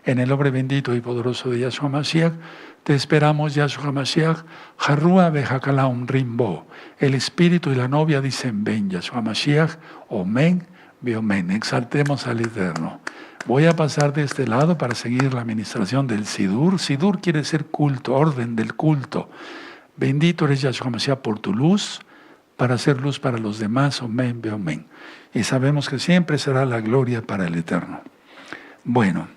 En el nombre bendito y poderoso de Yahshua Mashiach, te esperamos, Yahshua Mashiach. Harrua Bejakalam Rimbo. El espíritu y la novia dicen: ven, Yahshua Mashiach. Omen, biomen. Exaltemos al Eterno. Voy a pasar de este lado para seguir la administración del Sidur. Sidur quiere decir culto, orden del culto. Bendito eres, Yahshua Mashiach, por tu luz, para hacer luz para los demás. Omen, biomen. Y sabemos que siempre será la gloria para el Eterno. Bueno,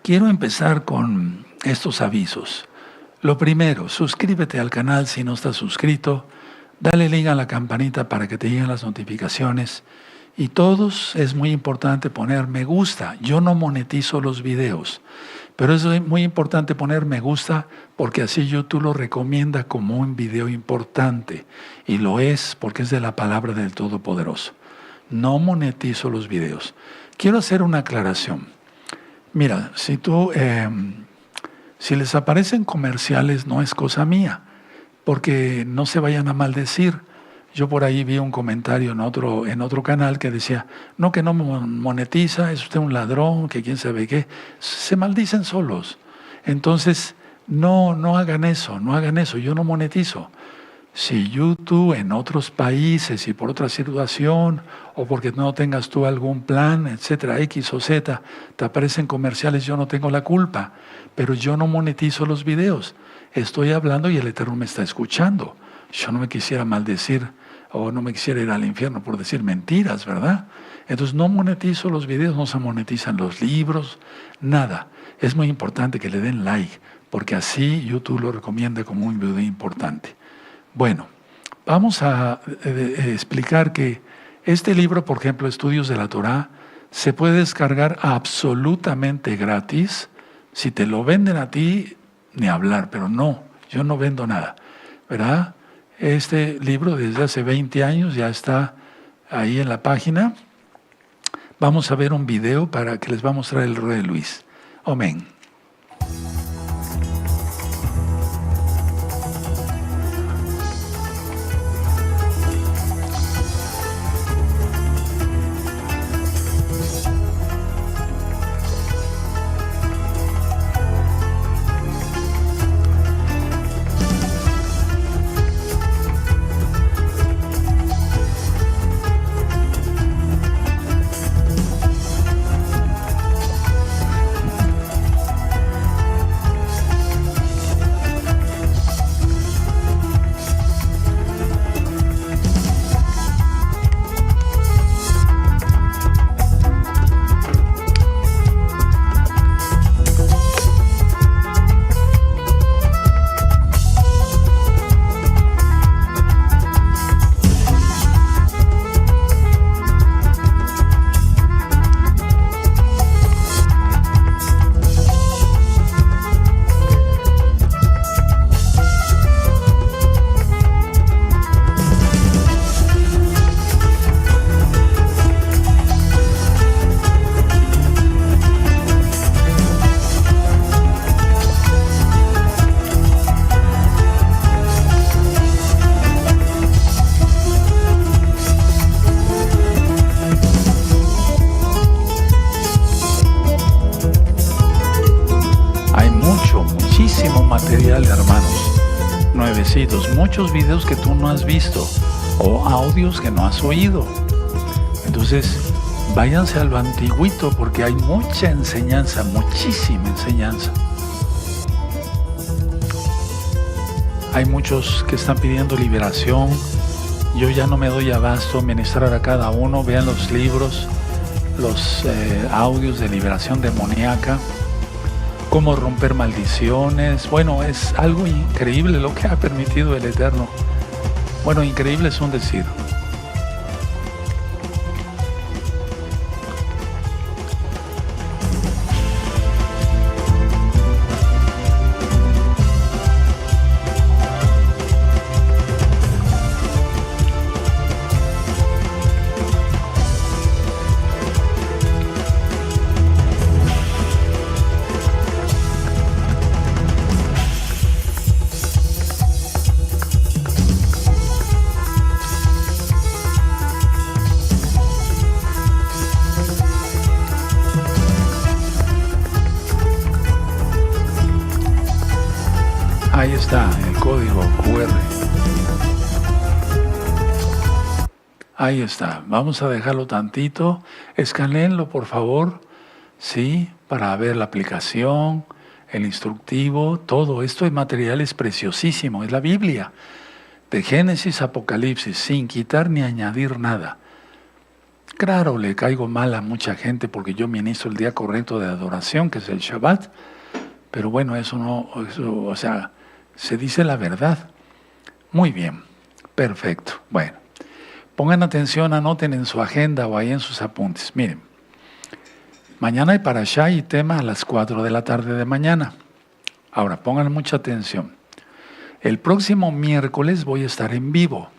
quiero empezar con estos avisos. Lo primero, suscríbete al canal si no estás suscrito. Dale link a la campanita para que te lleguen las notificaciones. Y todos, es muy importante poner me gusta. Yo no monetizo los videos, pero es muy importante poner me gusta porque así YouTube lo recomienda como un video importante. Y lo es porque es de la palabra del Todopoderoso. No monetizo los videos. Quiero hacer una aclaración. Mira, si les aparecen comerciales no es cosa mía, porque no se vayan a maldecir. Yo por ahí vi un comentario en otro canal que decía, no, que no monetiza, es usted un ladrón, que quién sabe qué. Se maldicen solos. Entonces, no hagan eso, yo no monetizo. Si YouTube en otros países y por otra situación, o porque no tengas tú algún plan, etcétera, X o Z, te aparecen comerciales, yo no tengo la culpa, pero yo no monetizo los videos. Estoy hablando y el Eterno me está escuchando. Yo no me quisiera maldecir o no me quisiera ir al infierno por decir mentiras, ¿verdad? Entonces no monetizo los videos, no se monetizan los libros, nada. Es muy importante que le den like, porque así YouTube lo recomienda como un video importante. Bueno, vamos a explicar que este libro, por ejemplo, Estudios de la Torá, se puede descargar absolutamente gratis. Si te lo venden a ti, ni hablar, pero no, yo no vendo nada, ¿verdad? Este libro desde hace 20 años ya está ahí en la página. Vamos a ver un video para que les va a mostrar el Rey Luis. Amén. Muchos videos que tú no has visto o audios que no has oído. Entonces, váyanse a lo antiguito porque hay mucha enseñanza, muchísima enseñanza. Hay muchos que están pidiendo liberación. Yo ya no me doy abasto a ministrar a cada uno. Vean los libros, los audios de liberación demoníaca. Cómo romper maldiciones. Bueno, es algo increíble lo que ha permitido el Eterno. Bueno, increíble es un decir. Ahí está el código QR. Ahí está. Vamos a dejarlo tantito. Escanéenlo, por favor. Sí, para ver la aplicación, el instructivo, todo. Esto de material es preciosísimo. Es la Biblia. De Génesis a Apocalipsis, sin quitar ni añadir nada. Claro, le caigo mal a mucha gente porque yo ministro el día correcto de adoración, que es el Shabbat. Pero bueno, eso no, o sea, se dice la verdad. Muy bien, perfecto. Bueno, pongan atención, anoten en su agenda o ahí en sus apuntes. Miren, mañana hay parashá y tema a las 4 de la tarde de mañana. Ahora, pongan mucha atención. El próximo miércoles voy a estar en vivo.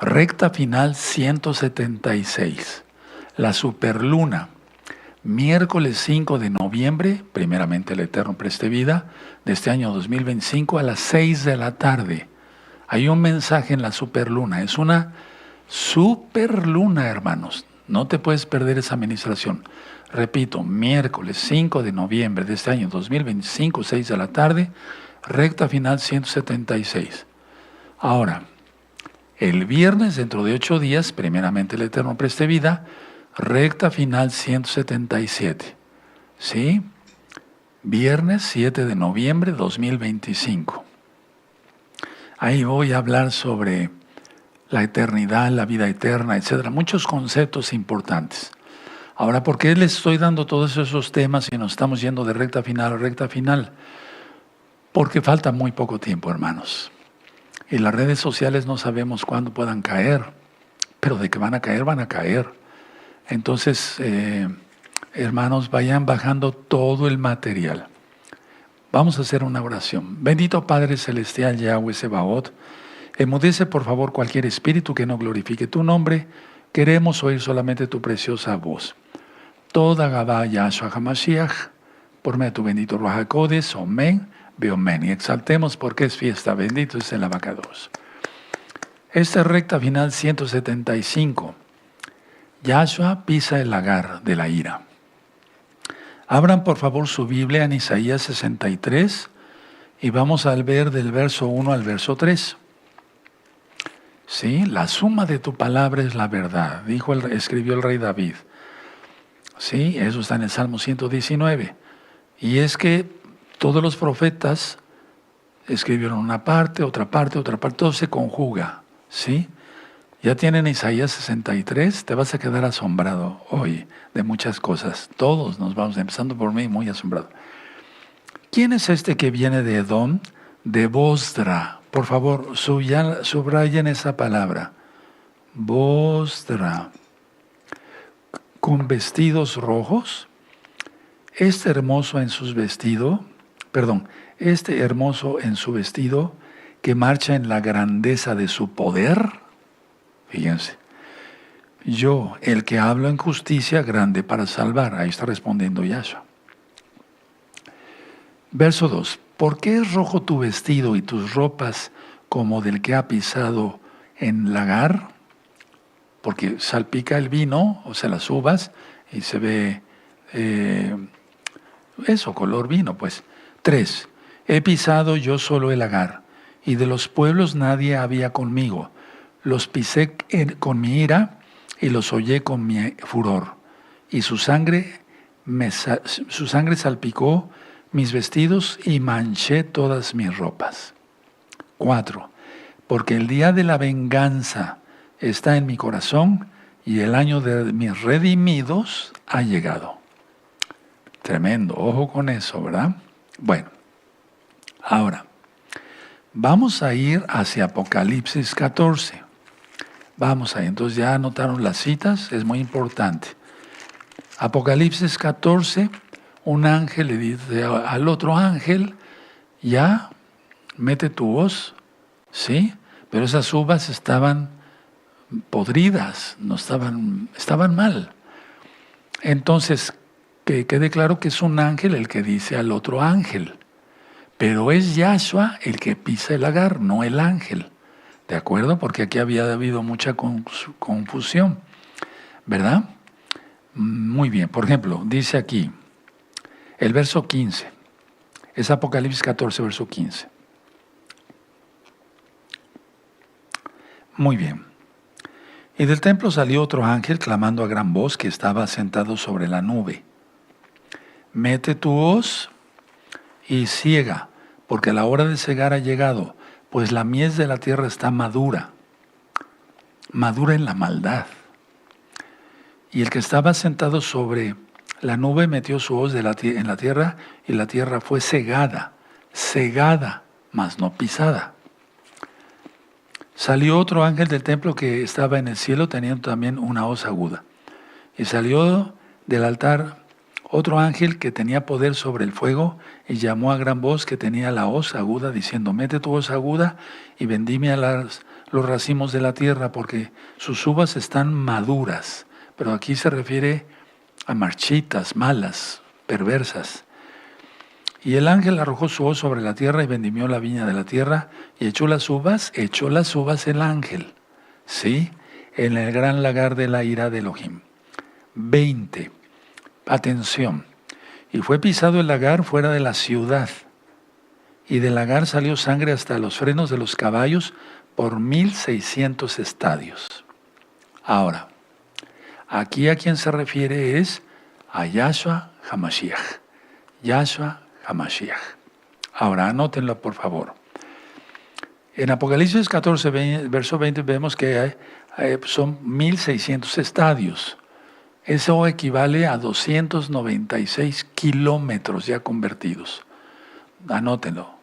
Recta final 176, la superluna. Miércoles 5 de noviembre, primeramente el Eterno preste vida, de este año 2025 a las 6 de la tarde. Hay un mensaje en la superluna, es una superluna, hermanos. No te puedes perder esa administración. Repito, miércoles 5 de noviembre de este año 2025, 6 de la tarde, recta final 176. Ahora, el viernes, dentro de 8 días, primeramente el Eterno preste vida, recta final 177. ¿Sí? Viernes 7 de noviembre 2025. Ahí voy a hablar sobre la eternidad, la vida eterna, etcétera. Muchos conceptos importantes. Ahora, ¿por qué les estoy dando todos esos temas y nos estamos yendo de recta final a recta final? Porque falta muy poco tiempo, hermanos. Y las redes sociales no sabemos cuándo puedan caer, pero de que van a caer, van a caer. Entonces, hermanos, vayan bajando todo el material. Vamos a hacer una oración. Bendito Padre Celestial, Yahweh Sebaot, enmudece por favor cualquier espíritu que no glorifique tu nombre. Queremos oír solamente tu preciosa voz. Toda Gabá Yahshua HaMashiach, por medio de tu bendito Ruach HaKodesh, Omen, Beomen. Y exaltemos porque es fiesta. Bendito es el abacados. Esta recta final 175. Yahshua pisa el lagar de la ira. Abran por favor su Biblia en Isaías 63 y vamos a ver del verso 1 al verso 3. Sí, la suma de tu palabra es la verdad, escribió el rey David. Sí, eso está en el Salmo 119. Y es que todos los profetas escribieron una parte, otra parte, otra parte, todo se conjuga. ¿Sí? Ya tienen Isaías 63, te vas a quedar asombrado hoy de muchas cosas. Todos nos vamos, empezando por mí, muy asombrado. ¿Quién es este que viene de Edom? De Bosra. Por favor, subrayen esa palabra. Bosra. Con vestidos rojos. Este hermoso en su vestido que marcha en la grandeza de su poder. Fíjense, yo, el que hablo en justicia, grande para salvar. Ahí está respondiendo Yahshua. Verso 2. ¿Por qué es rojo tu vestido y tus ropas como del que ha pisado en lagar? Porque salpica el vino, o sea, las uvas, y se ve color vino, pues. 3. He pisado yo solo el lagar, y de los pueblos nadie había conmigo. Los pisé con mi ira y los hollé con mi furor. Y su sangre salpicó mis vestidos y manché todas mis ropas. 4. Porque el día de la venganza está en mi corazón y el año de mis redimidos ha llegado. Tremendo, ojo con eso, ¿verdad? Bueno, ahora, vamos a ir hacia Apocalipsis 14. Vamos ahí, entonces ya anotaron las citas, es muy importante. Apocalipsis 14, un ángel le dice al otro ángel, ya, mete tu voz, ¿sí? Pero esas uvas estaban podridas, estaban mal. Entonces, que quede claro que es un ángel el que dice al otro ángel, pero es Yahshua el que pisa el lagar, no el ángel. ¿De acuerdo? Porque aquí había habido mucha confusión, ¿verdad? Muy bien. Por ejemplo, dice aquí, el verso 15. Es Apocalipsis 14, verso 15. Muy bien. Y del templo salió otro ángel clamando a gran voz que estaba sentado sobre la nube. Mete tu hoz y ciega, porque la hora de cegar ha llegado, pues la mies de la tierra está madura, madura en la maldad. Y el que estaba sentado sobre la nube metió su hoz en la tierra, y la tierra fue cegada, mas no pisada. Salió otro ángel del templo que estaba en el cielo, teniendo también una hoz aguda. Y salió del altar otro ángel que tenía poder sobre el fuego, y llamó a gran voz que tenía la hoz aguda, diciendo: mete tu hoz aguda y vendimia los racimos de la tierra, porque sus uvas están maduras. Pero aquí se refiere a marchitas, malas, perversas. Y el ángel arrojó su hoz sobre la tierra y vendimió la viña de la tierra y echó las uvas el ángel, ¿sí? En el gran lagar de la ira de Elohim. 20. Atención. Y fue pisado el lagar fuera de la ciudad, y del lagar salió sangre hasta los frenos de los caballos por 1600 estadios. Ahora, aquí a quien se refiere es a Yahshua HaMashiach. Yahshua HaMashiach. Ahora, anótenlo por favor. En Apocalipsis 14, verso 20, vemos que son 1600 estadios. Eso equivale a 296 kilómetros ya convertidos. Anótenlo.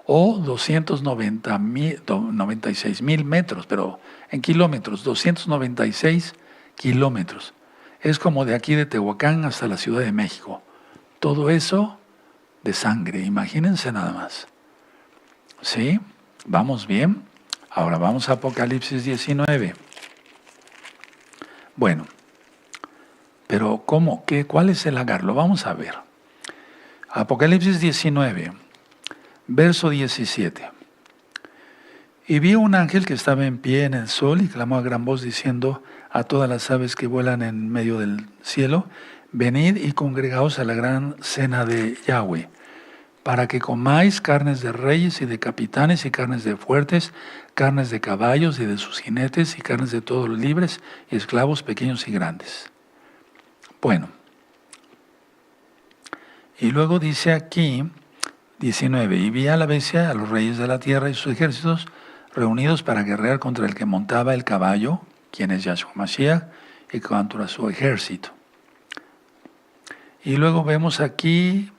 O 296,000 metros, pero en kilómetros, 296 kilómetros. Es como de aquí de Tehuacán hasta la Ciudad de México. Todo eso de sangre, imagínense nada más. ¿Sí? ¿Vamos bien? Ahora vamos a Apocalipsis 19. Bueno, pero ¿cómo? ¿Cuál es el lagar? Lo vamos a ver. Apocalipsis 19, verso 17. Y vi un ángel que estaba en pie en el sol y clamó a gran voz diciendo a todas las aves que vuelan en medio del cielo: venid y congregaos a la gran cena de Yahweh, para que comáis carnes de reyes y de capitanes y carnes de fuertes, carnes de caballos y de sus jinetes y carnes de todos los libres y esclavos pequeños y grandes. Bueno, y luego dice aquí 19, y vi a la bestia, a los reyes de la tierra y sus ejércitos reunidos para guerrear contra el que montaba el caballo, quien es Yahshua Mashiach, y contra su ejército. Y luego vemos aquí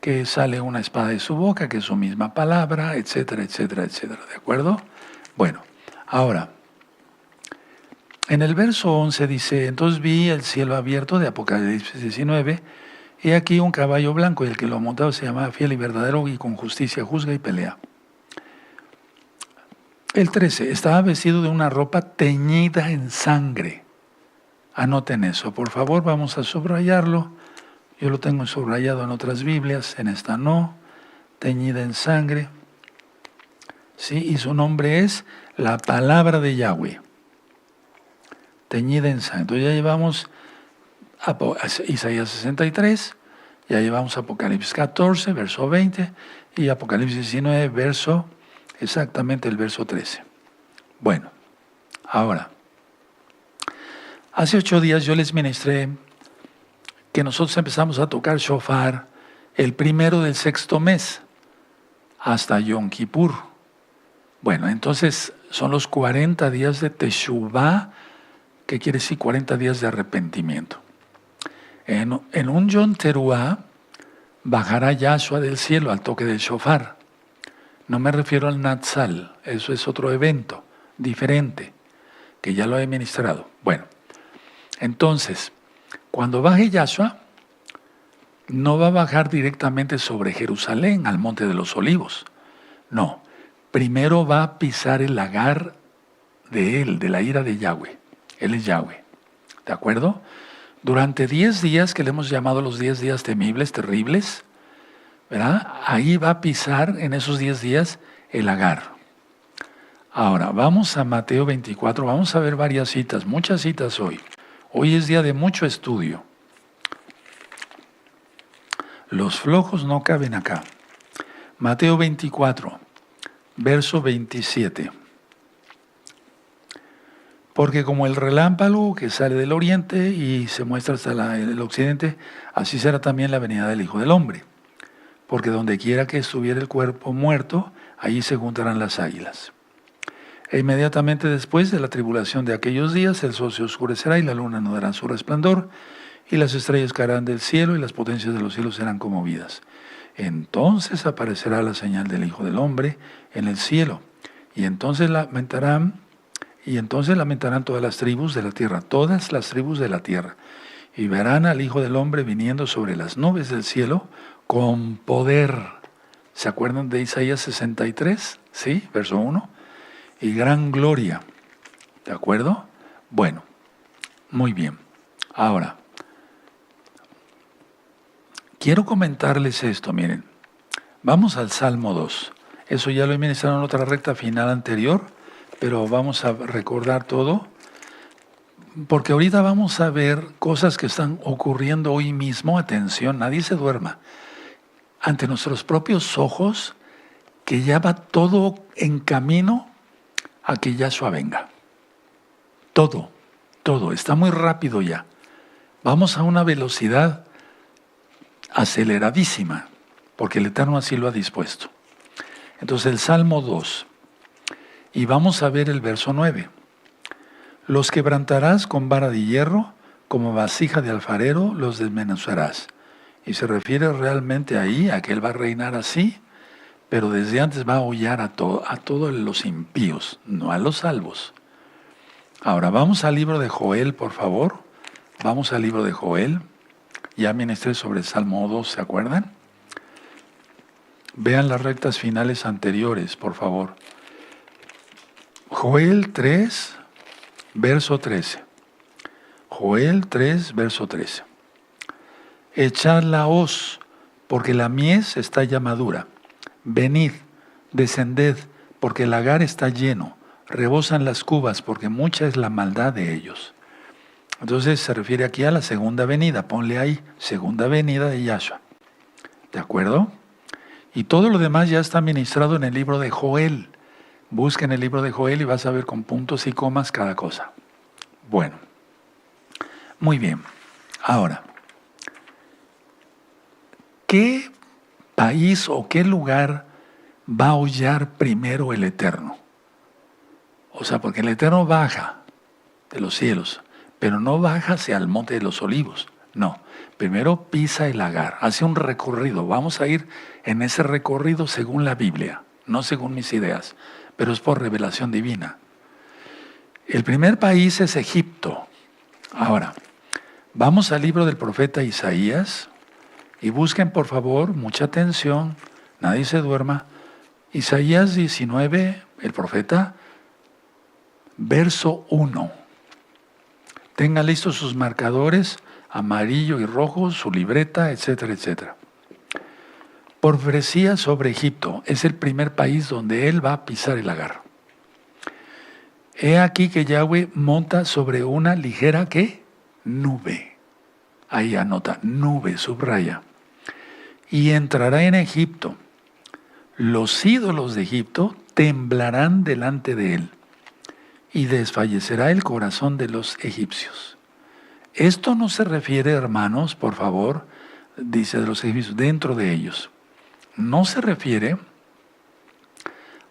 que sale una espada de su boca, que es su misma palabra, etcétera, etcétera, etcétera. ¿De acuerdo? Bueno, ahora, en el verso 11 dice: entonces vi el cielo abierto, de Apocalipsis 19, y aquí un caballo blanco, y el que lo montaba se llamaba Fiel y Verdadero, y con justicia juzga y pelea. El 13, estaba vestido de una ropa teñida en sangre. Anoten eso, por favor, vamos a subrayarlo. Yo lo tengo subrayado en otras Biblias, en esta no. Teñida en sangre. Sí, y su nombre es la palabra de Yahweh. Teñida en sangre. Entonces ya llevamos Isaías 63, ya llevamos Apocalipsis 14, verso 20, y Apocalipsis 19, exactamente el verso 13. Bueno, ahora, hace 8 días yo les ministré que nosotros empezamos a tocar shofar el 1 del 6º mes hasta Yom Kippur. Bueno, entonces son los 40 días de Teshuvah, que quiere decir 40 días de arrepentimiento. En un Yom Teruah bajará Yahshua del cielo al toque del shofar. No me refiero al Natsal, eso es otro evento diferente, que ya lo he ministrado. Bueno, entonces, cuando baje Yahshua, no va a bajar directamente sobre Jerusalén, al Monte de los Olivos. No, primero va a pisar el lagar de él, de la ira de Yahweh. Él es Yahweh, ¿de acuerdo? Durante 10 días, que le hemos llamado los 10 días temibles, terribles, ¿verdad? Ahí va a pisar en esos 10 días el lagar. Ahora, vamos a Mateo 24, vamos a ver varias citas, muchas citas hoy. Hoy es día de mucho estudio. Los flojos no caben acá. Mateo 24, verso 27. Porque como el relámpago que sale del oriente y se muestra hasta el occidente, así será también la venida del Hijo del Hombre. Porque donde quiera que estuviera el cuerpo muerto, allí se juntarán las águilas. E inmediatamente después de la tribulación de aquellos días, el sol se oscurecerá y la luna no dará su resplandor, y las estrellas caerán del cielo y las potencias de los cielos serán conmovidas. Entonces aparecerá la señal del Hijo del Hombre en el cielo, y entonces lamentarán todas las tribus de la tierra, y verán al Hijo del Hombre viniendo sobre las nubes del cielo con poder. ¿Se acuerdan de Isaías 63? ¿Sí? Verso 1. Y gran gloria. ¿De acuerdo? Bueno, muy bien. Ahora, quiero comentarles esto, miren. Vamos al Salmo 2. Eso ya lo he ministrado en otra recta final anterior, pero vamos a recordar todo, porque ahorita vamos a ver cosas que están ocurriendo hoy mismo. Atención, nadie se duerma. Ante nuestros propios ojos, que ya va todo en camino a que Yahshua venga. Todo, está muy rápido ya. Vamos a una velocidad aceleradísima, porque el Eterno así lo ha dispuesto. Entonces el Salmo 2, y vamos a ver el verso 9. Los quebrantarás con vara de hierro, como vasija de alfarero los desmenuzarás. Y se refiere realmente ahí a que Él va a reinar así, pero desde antes va a hollar a todos los impíos, no a los salvos. Ahora vamos al libro de Joel, por favor. Vamos al libro de Joel. Ya ministré sobre el Salmo 2, ¿se acuerdan? Vean las rectas finales anteriores, por favor. Joel 3, verso 13. Joel 3, verso 13. Echad la hoz, porque la mies está ya madura. Venid, descended, porque el lagar está lleno. Rebosan las cubas, porque mucha es la maldad de ellos. Entonces se refiere aquí a la segunda venida. Ponle ahí, segunda venida de Yahshua. ¿De acuerdo? Y todo lo demás ya está ministrado en el libro de Joel. Busca en el libro de Joel y vas a ver con puntos y comas cada cosa. Bueno, muy bien. Ahora, ¿qué país o qué lugar va a hollar primero el Eterno? O sea, porque el Eterno baja de los cielos, pero no baja hacia el monte de los olivos. No, primero pisa el lagar, hace un recorrido. Vamos a ir en ese recorrido según la Biblia, no según mis ideas, pero es por revelación divina. El primer país es Egipto. Ahora, vamos al libro del profeta Isaías y busquen por favor, mucha atención, nadie se duerma. Isaías 19, el profeta, verso 1. Tengan listos sus marcadores, amarillo y rojo, su libreta, etcétera, etcétera. Profecía sobre Egipto, es el primer país donde él va a pisar el lagar. He aquí que Yahweh monta sobre una ligera, ¿qué? Nube. Ahí anota, nube, subraya. Y entrará en Egipto. Los ídolos de Egipto temblarán delante de él. Y desfallecerá el corazón de los egipcios. Esto no se refiere, hermanos, por favor, dice de los egipcios, dentro de ellos. No se refiere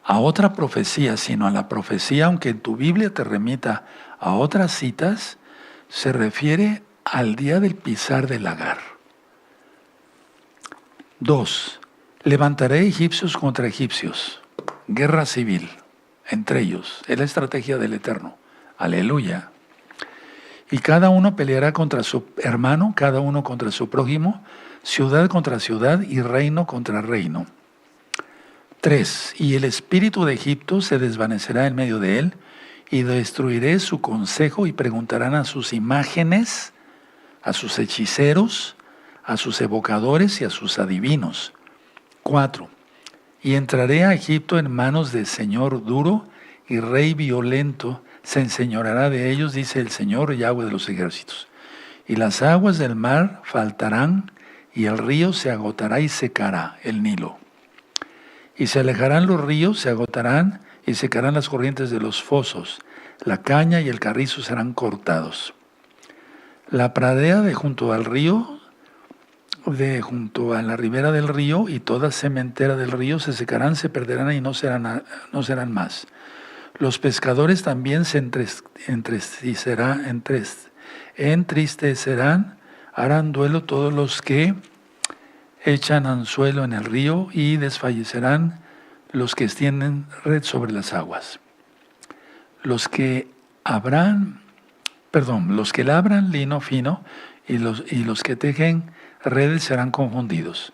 a otra profecía, sino a la profecía, aunque en tu Biblia te remita a otras citas, se refiere al día del pisar del lagar. 2. Levantaré egipcios contra egipcios. Guerra civil entre ellos. Es la estrategia del Eterno. Aleluya. Y cada uno peleará contra su hermano, cada uno contra su prójimo, ciudad contra ciudad y reino contra reino. 3. Y el espíritu de Egipto se desvanecerá en medio de él, y destruiré su consejo, y preguntarán a sus imágenes, a sus hechiceros, a sus evocadores y a sus adivinos. 4. Y entraré a Egipto en manos de señor duro y rey violento, se enseñoreará de ellos, dice el Señor Yahweh de los ejércitos. Y las aguas del mar faltarán, y el río se agotará y secará el Nilo. Y se alejarán los ríos, se agotarán y secarán las corrientes de los fosos. La caña y el carrizo serán cortados. La pradera de junto al río, de junto a la ribera del río y toda sementera del río se secarán, se perderán y no serán más. Los pescadores también se entristecerán, harán duelo todos los que echan anzuelo en el río y desfallecerán los que extienden red sobre las aguas. Los que labran lino fino y los que tejen redes serán confundidos,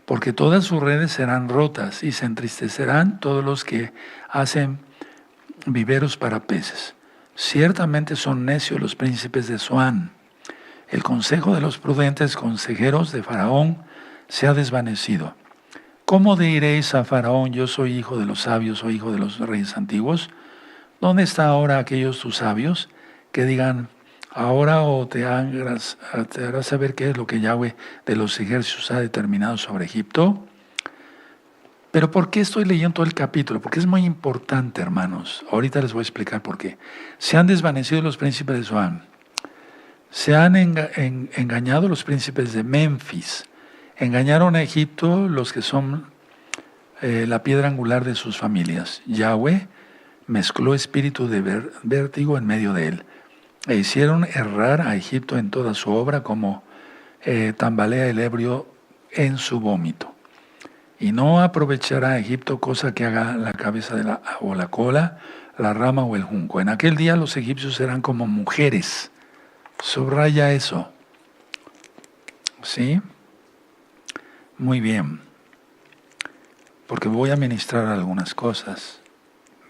porque todas sus redes serán rotas y se entristecerán todos los que hacen viveros para peces. Ciertamente son necios los príncipes de Zoán. El consejo de los prudentes consejeros de Faraón se ha desvanecido. ¿Cómo diréis a Faraón, yo soy hijo de los sabios o hijo de los reyes antiguos? ¿Dónde están ahora aquellos tus sabios que digan, ahora o te harás saber qué es lo que Yahweh de los ejércitos ha determinado sobre Egipto? Pero ¿por qué estoy leyendo todo el capítulo? Porque es muy importante, hermanos. Ahorita les voy a explicar por qué. Se han desvanecido los príncipes de Zoán. Se han engañado los príncipes de Memphis. Engañaron a Egipto los que son la piedra angular de sus familias. Yahweh mezcló espíritu de vértigo en medio de él. E hicieron errar a Egipto en toda su obra como tambalea el ebrio en su vómito. Y no aprovechará a Egipto cosa que haga la cabeza o la cola, la rama o el junco. En aquel día los egipcios serán como mujeres. Subraya eso. ¿Sí? Muy bien. Porque voy a ministrar algunas cosas,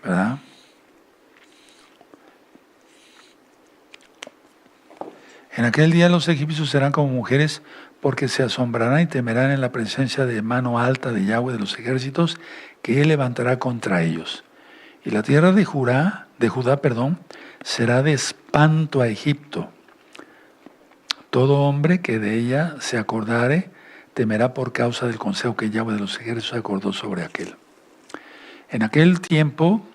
¿verdad? En aquel día los egipcios serán como mujeres porque se asombrarán y temerán en la presencia de mano alta de Yahweh de los ejércitos que Él levantará contra ellos. Y la tierra de Judá, será de espanto a Egipto. Todo hombre que de ella se acordare temerá por causa del consejo que Yahweh de los ejércitos acordó sobre aquel. En aquel tiempo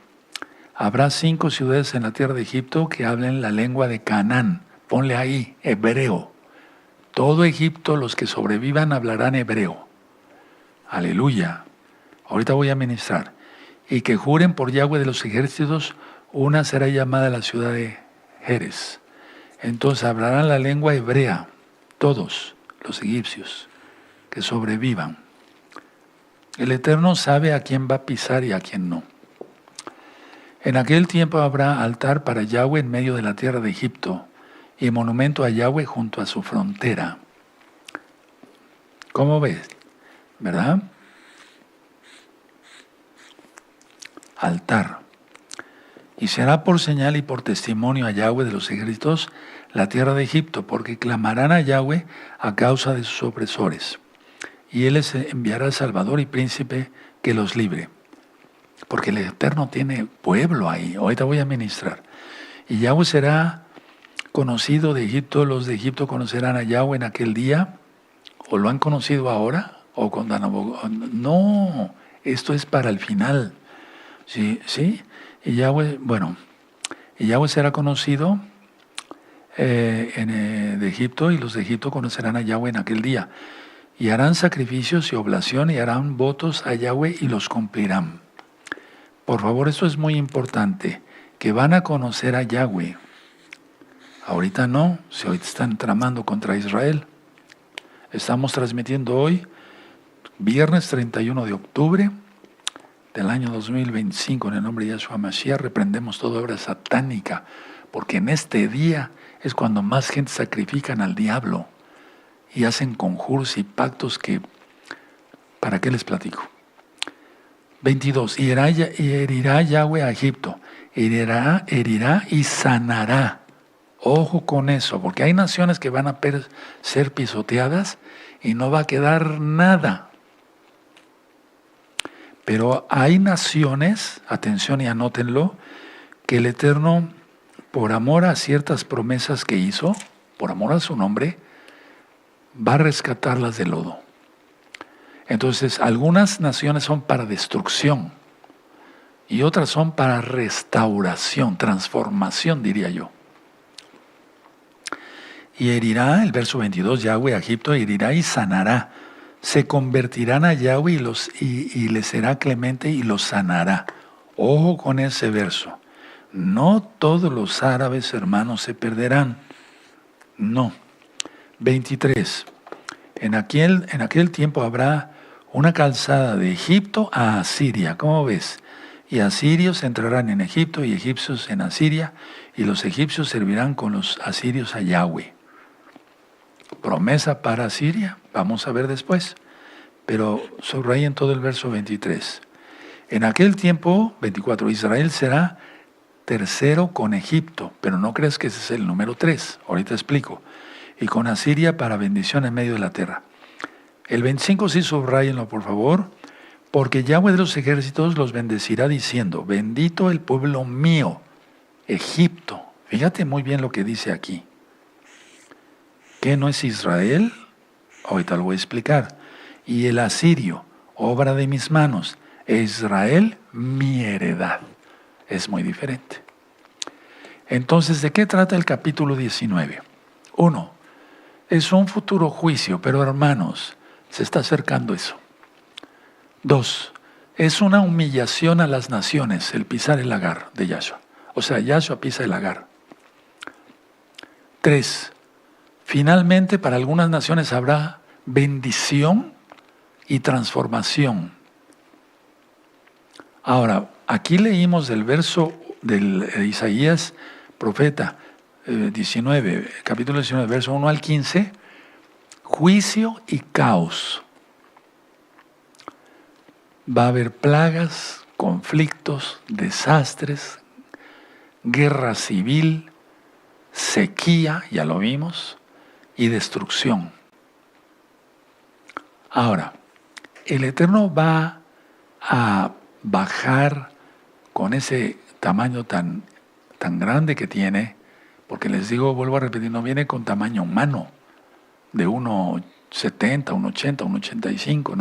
habrá 5 ciudades en la tierra de Egipto que hablen la lengua de Canaán. Ponle ahí, hebreo. Todo Egipto, los que sobrevivan, hablarán hebreo. Aleluya. Ahorita voy a ministrar. Y que juren por Yahweh de los ejércitos, una será llamada la ciudad de Jerez. Entonces hablarán la lengua hebrea, todos los egipcios que sobrevivan. El Eterno sabe a quién va a pisar y a quién no. En aquel tiempo habrá altar para Yahweh en medio de la tierra de Egipto, y monumento a Yahweh junto a su frontera. ¿Cómo ves? ¿Verdad? Altar. Y será por señal y por testimonio a Yahweh de los ejércitos la tierra de Egipto, porque clamarán a Yahweh a causa de sus opresores. Y Él les enviará Salvador y Príncipe que los libre. Porque el Eterno tiene pueblo ahí. Ahorita voy a ministrar. Y Yahweh será conocido de Egipto, los de Egipto conocerán a Yahweh en aquel día, o lo han conocido ahora, o con Nabucodonosor. No, esto es para el final. ¿Sí? Y Yahweh será conocido de Egipto, y los de Egipto conocerán a Yahweh en aquel día. Y harán sacrificios y oblación, y harán votos a Yahweh y los cumplirán. Por favor, esto es muy importante, que van a conocer a Yahweh. Ahorita no, si ahorita están tramando contra Israel. Estamos transmitiendo hoy, viernes 31 de octubre del año 2025, en el nombre de Yahshua Mashiach, reprendemos toda obra satánica, porque en este día es cuando más gente sacrifican al diablo y hacen conjuros y pactos que, ¿para qué les platico? 22, y herirá Yahweh a Egipto, herirá y sanará. Ojo con eso, porque hay naciones que van a ser pisoteadas y no va a quedar nada. Pero hay naciones, atención y anótenlo, que el Eterno, por amor a ciertas promesas que hizo, por amor a su nombre, va a rescatarlas del lodo. Entonces, algunas naciones son para destrucción y otras son para restauración, transformación, diría yo. Y herirá, el verso 22, Yahweh a Egipto herirá y sanará. Se convertirán a Yahweh y les será clemente y los sanará. Ojo con ese verso. No todos los árabes, hermanos, se perderán. No. 23. En aquel tiempo habrá una calzada de Egipto a Asiria. ¿Cómo ves? Y asirios entrarán en Egipto y egipcios en Asiria, y los egipcios servirán con los asirios a Yahweh. Promesa para Asiria, vamos a ver después. Pero subrayen todo el verso 23. En aquel tiempo, 24, Israel será tercero con Egipto, pero no creas que ese es el número 3, ahorita explico. Y con Asiria para bendición en medio de la tierra. El 25 sí subrayenlo, por favor, porque Yahweh de los ejércitos los bendecirá diciendo, bendito el pueblo mío, Egipto. Fíjate muy bien lo que dice aquí. ¿Qué no es Israel? Ahorita lo voy a explicar. Y el asirio, obra de mis manos, e Israel, mi heredad. Es muy diferente. Entonces, ¿de qué trata el capítulo 19? 1. Es un futuro juicio, pero hermanos, se está acercando eso. 2. Es una humillación a las naciones, el pisar el lagar de Yahshua. O sea, Yahshua pisa el lagar. 3. Finalmente, para algunas naciones habrá bendición y transformación. Ahora, aquí leímos del verso de Isaías, profeta 19, capítulo 19, verso 1 al 15, juicio y caos. Va a haber plagas, conflictos, desastres, guerra civil, sequía, ya lo vimos, y destrucción. Ahora, el Eterno va a bajar con ese tamaño tan grande que tiene, porque les digo, vuelvo a repetir, no viene con tamaño humano, de 1,70, 1,80, 1,85,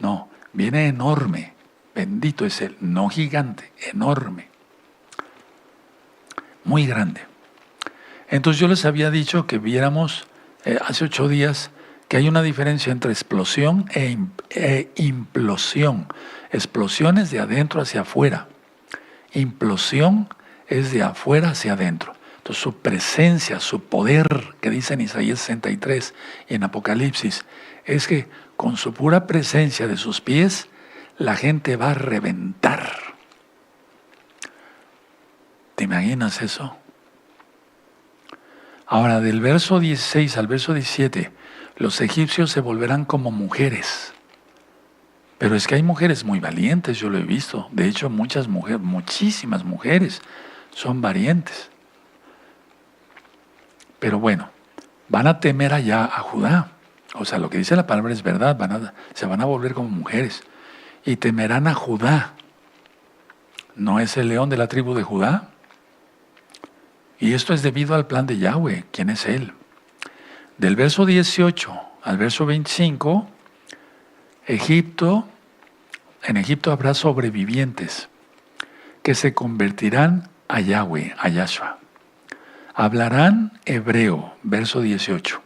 no, viene enorme, bendito es Él, no gigante, enorme, muy grande. Entonces yo les había dicho que viéramos hace 8 días que hay una diferencia entre explosión e implosión. Explosión es de adentro hacia afuera. Implosión es de afuera hacia adentro. Entonces su presencia, su poder, que dice en Isaías 63 y en Apocalipsis, es que con su pura presencia de sus pies, la gente va a reventar. ¿Te imaginas eso? Ahora, del verso 16 al verso 17, los egipcios se volverán como mujeres. Pero es que hay mujeres muy valientes, yo lo he visto. De hecho, muchísimas mujeres son valientes. Pero bueno, van a temer allá a Judá. O sea, lo que dice la palabra es verdad, se van a volver como mujeres. Y temerán a Judá. ¿No es el león de la tribu de Judá? Y esto es debido al plan de Yahweh. ¿Quién es Él? Del verso 18 al verso 25, en Egipto habrá sobrevivientes que se convertirán a Yahweh, a Yahshua. Hablarán hebreo, verso 18,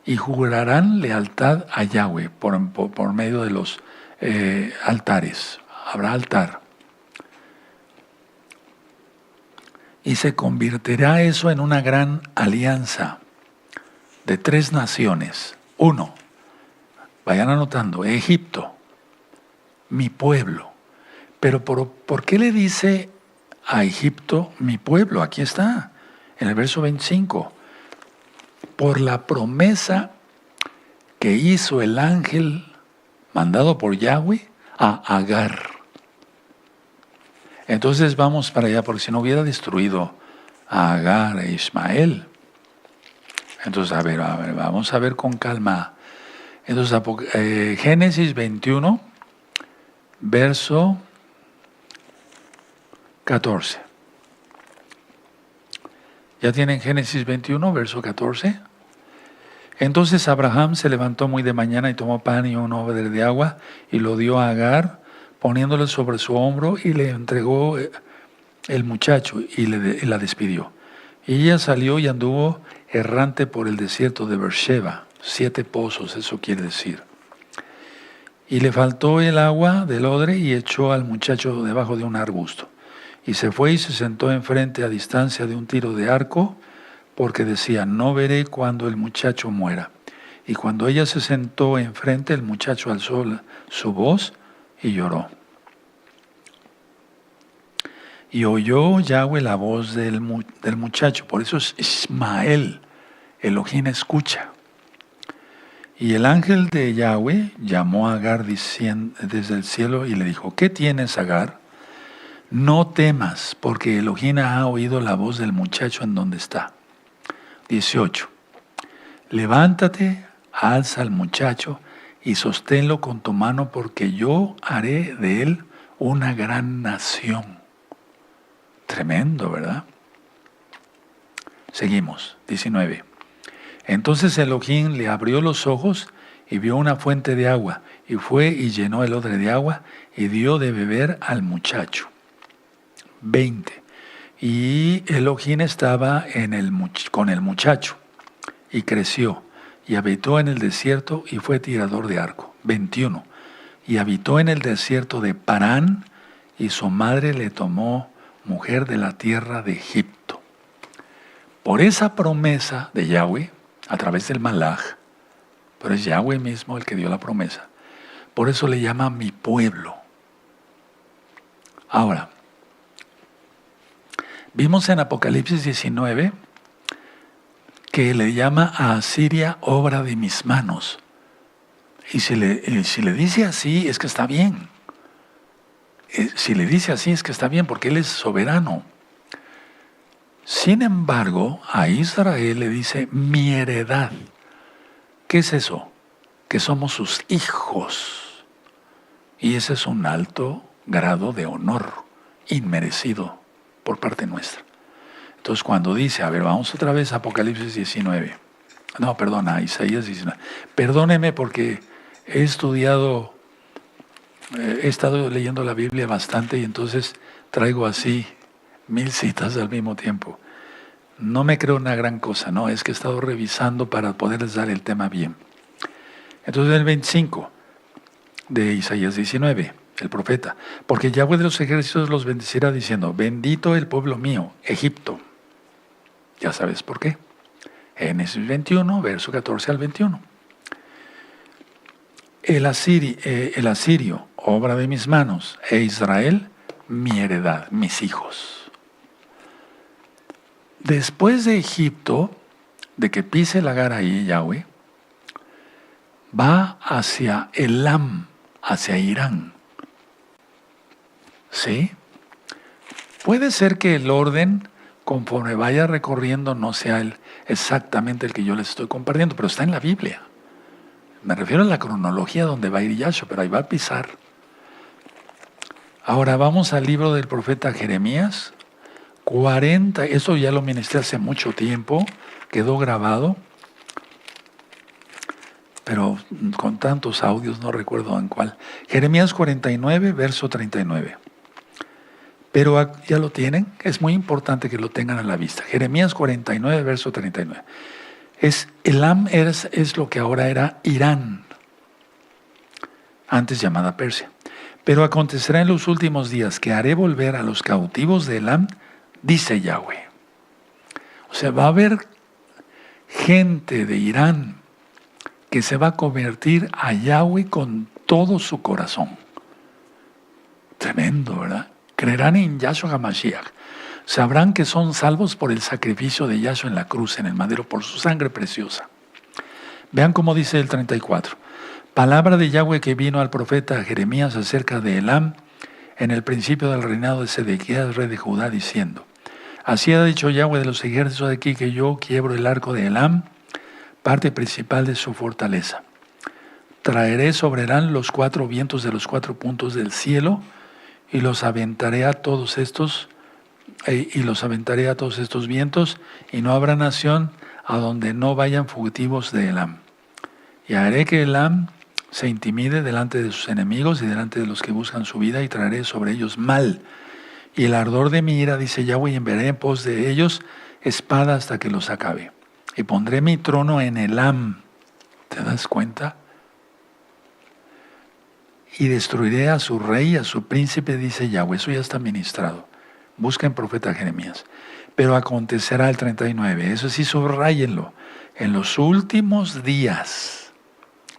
y jurarán lealtad a Yahweh por medio de los altares. Habrá altar. Y se convertirá eso en una gran alianza de 3 naciones. 1, vayan anotando, Egipto, mi pueblo. Pero ¿por qué le dice a Egipto mi pueblo? Aquí está, en el verso 25. Por la promesa que hizo el ángel mandado por Yahweh a Agar. Entonces vamos para allá, porque si no hubiera destruido a Agar e Ismael. Entonces, a ver, vamos a ver con calma. Entonces, Génesis 21, verso 14. ¿Ya tienen Génesis 21, verso 14? Entonces Abraham se levantó muy de mañana y tomó pan y un odre de agua y lo dio a Agar, poniéndole sobre su hombro, y le entregó el muchacho y la despidió. Y ella salió y anduvo errante por el desierto de Beersheba, 7 pozos, eso quiere decir. Y le faltó el agua del odre y echó al muchacho debajo de un arbusto. Y se fue y se sentó enfrente a distancia de un tiro de arco, porque decía, no veré cuando el muchacho muera. Y cuando ella se sentó enfrente, el muchacho alzó su voz y lloró. Y oyó Yahweh la voz del muchacho, por eso es Ismael, Elohim escucha. Y el ángel de Yahweh llamó a Agar desde el cielo y le dijo, ¿qué tienes, Agar? No temas, porque Elohim ha oído la voz del muchacho en donde está. 18. Levántate, alza al muchacho y sosténlo con tu mano, porque yo haré de él una gran nación. Tremendo, ¿verdad? Seguimos, 19. Entonces Elohim le abrió los ojos y vio una fuente de agua, y fue y llenó el odre de agua y dio de beber al muchacho. 20. Y Elohim estaba con el muchacho, y creció, y habitó en el desierto, y fue tirador de arco. 21. Y habitó en el desierto de Parán, y su madre le tomó mujer de la tierra de Egipto. Por esa promesa de Yahweh, a través del Malaj, pero es Yahweh mismo el que dio la promesa, por eso le llama mi pueblo. Ahora, vimos en Apocalipsis 19 que le llama a Asiria obra de mis manos. Y si le dice así, es que está bien. Si le dice así, es que está bien, porque Él es soberano. Sin embargo, a Israel le dice mi heredad. ¿Qué es eso? Que somos sus hijos. Y ese es un alto grado de honor inmerecido por parte nuestra. Entonces cuando dice, a ver, vamos otra vez a Apocalipsis 19. No, perdona, Isaías 19. Perdóneme porque he estado leyendo la Biblia bastante y entonces traigo así 1000 citas al mismo tiempo. No me creo una gran cosa, no, es que he estado revisando para poderles dar el tema bien. Entonces el 25 de Isaías 19, el profeta, porque Yahweh de los ejércitos los bendecirá diciendo, bendito el pueblo mío, Egipto. Ya sabes por qué. Génesis 21, verso 14 al 21. El asirio, obra de mis manos, e Israel, mi heredad, mis hijos. Después de Egipto, de que pise el Agar ahí, Yahweh, va hacia Elam, hacia Irán. ¿Sí? Puede ser que el orden, conforme vaya recorriendo, no sea exactamente el que yo les estoy compartiendo, pero está en la Biblia. Me refiero a la cronología donde va a ir Yahshua, pero ahí va a pisar. Ahora vamos al libro del profeta Jeremías, 40, eso ya lo ministré hace mucho tiempo, quedó grabado, pero con tantos audios no recuerdo en cuál. Jeremías 49, verso 39. Pero ya lo tienen, es muy importante que lo tengan a la vista. Jeremías 49, verso 39. Elam es lo que ahora era Irán, antes llamada Persia. Pero acontecerá en los últimos días que haré volver a los cautivos de Elam, dice Yahweh. O sea, va a haber gente de Irán que se va a convertir a Yahweh con todo su corazón. Tremendo, ¿verdad? Creerán en Yahshua HaMashiach. Sabrán que son salvos por el sacrificio de Yahshua en la cruz, en el madero, por su sangre preciosa. Vean cómo dice el 34. Palabra de Yahweh que vino al profeta Jeremías acerca de Elam en el principio del reinado de Sedequías, rey de Judá, diciendo, así ha dicho Yahweh de los ejércitos de aquí, que yo quiebro el arco de Elam, parte principal de su fortaleza. Traeré sobre Elam los 4 vientos de los 4 puntos del cielo y los aventaré a todos estos y los aventaré a todos estos vientos, y no habrá nación a donde no vayan fugitivos de Elam. Y haré que Elam se intimide delante de sus enemigos y delante de los que buscan su vida, y traeré sobre ellos mal. Y el ardor de mi ira, dice Yahweh, y enviaré en pos de ellos espada hasta que los acabe. Y pondré mi trono en Elam. ¿Te das cuenta? Y destruiré a su rey y a su príncipe, dice Yahweh. Eso ya está ministrado. Busquen profeta Jeremías. Pero acontecerá el 39. Eso sí, subrayenlo. En los últimos días.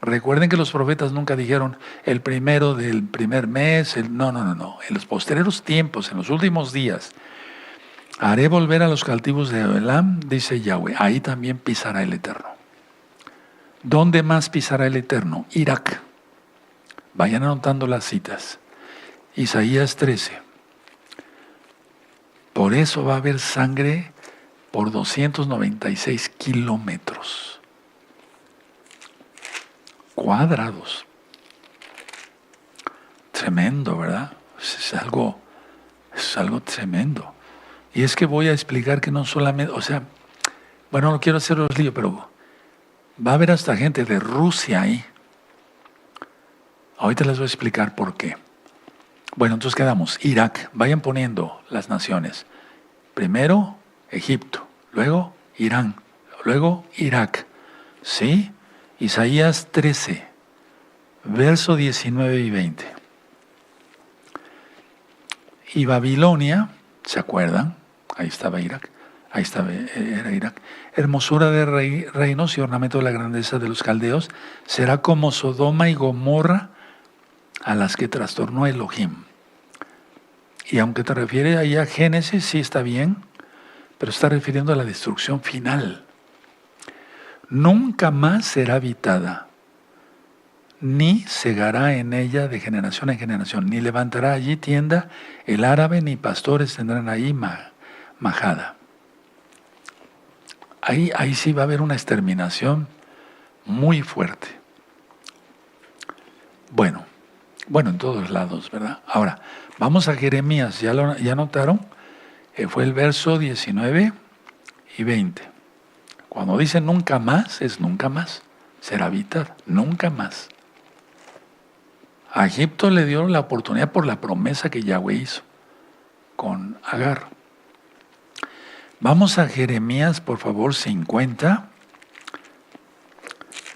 Recuerden que los profetas nunca dijeron el primero del primer mes. No. En los posteriores tiempos, en los últimos días, haré volver a los cautivos de Elam, dice Yahweh. Ahí también pisará el Eterno. ¿Dónde más pisará el Eterno? Irak. Vayan anotando las citas. Isaías 13. Por eso va a haber sangre por 296 kilómetros cuadrados. Tremendo, ¿verdad? Es algo tremendo. Y es que voy a explicar que no solamente, bueno, no quiero hacerlos lío, pero va a haber hasta gente de Rusia ahí. Ahorita les voy a explicar por qué. Bueno, entonces quedamos. Irak. Vayan poniendo las naciones. Primero Egipto, luego Irán, luego Irak. ¿Sí? Isaías 13, verso 19 y 20. Y Babilonia, ¿se acuerdan? Ahí estaba Irak. Era Irak. Hermosura de reinos y ornamento de la grandeza de los caldeos, será como Sodoma y Gomorra, a las que trastornó Elohim. Y aunque te refiere ahí a Génesis, sí está bien, pero está refiriendo a la destrucción final. Nunca más será habitada, ni segará en ella de generación en generación, ni levantará allí tienda el árabe, ni pastores tendrán ahí majada. Ahí sí va a haber una exterminación muy fuerte. Bueno, en todos lados, ¿verdad? Ahora, vamos a Jeremías, ¿ya notaron? Fue el verso 19 y 20. Cuando dice nunca más, es nunca más. Será habitada, nunca más. A Egipto le dio la oportunidad por la promesa que Yahweh hizo con Agar. Vamos a Jeremías, por favor, 50.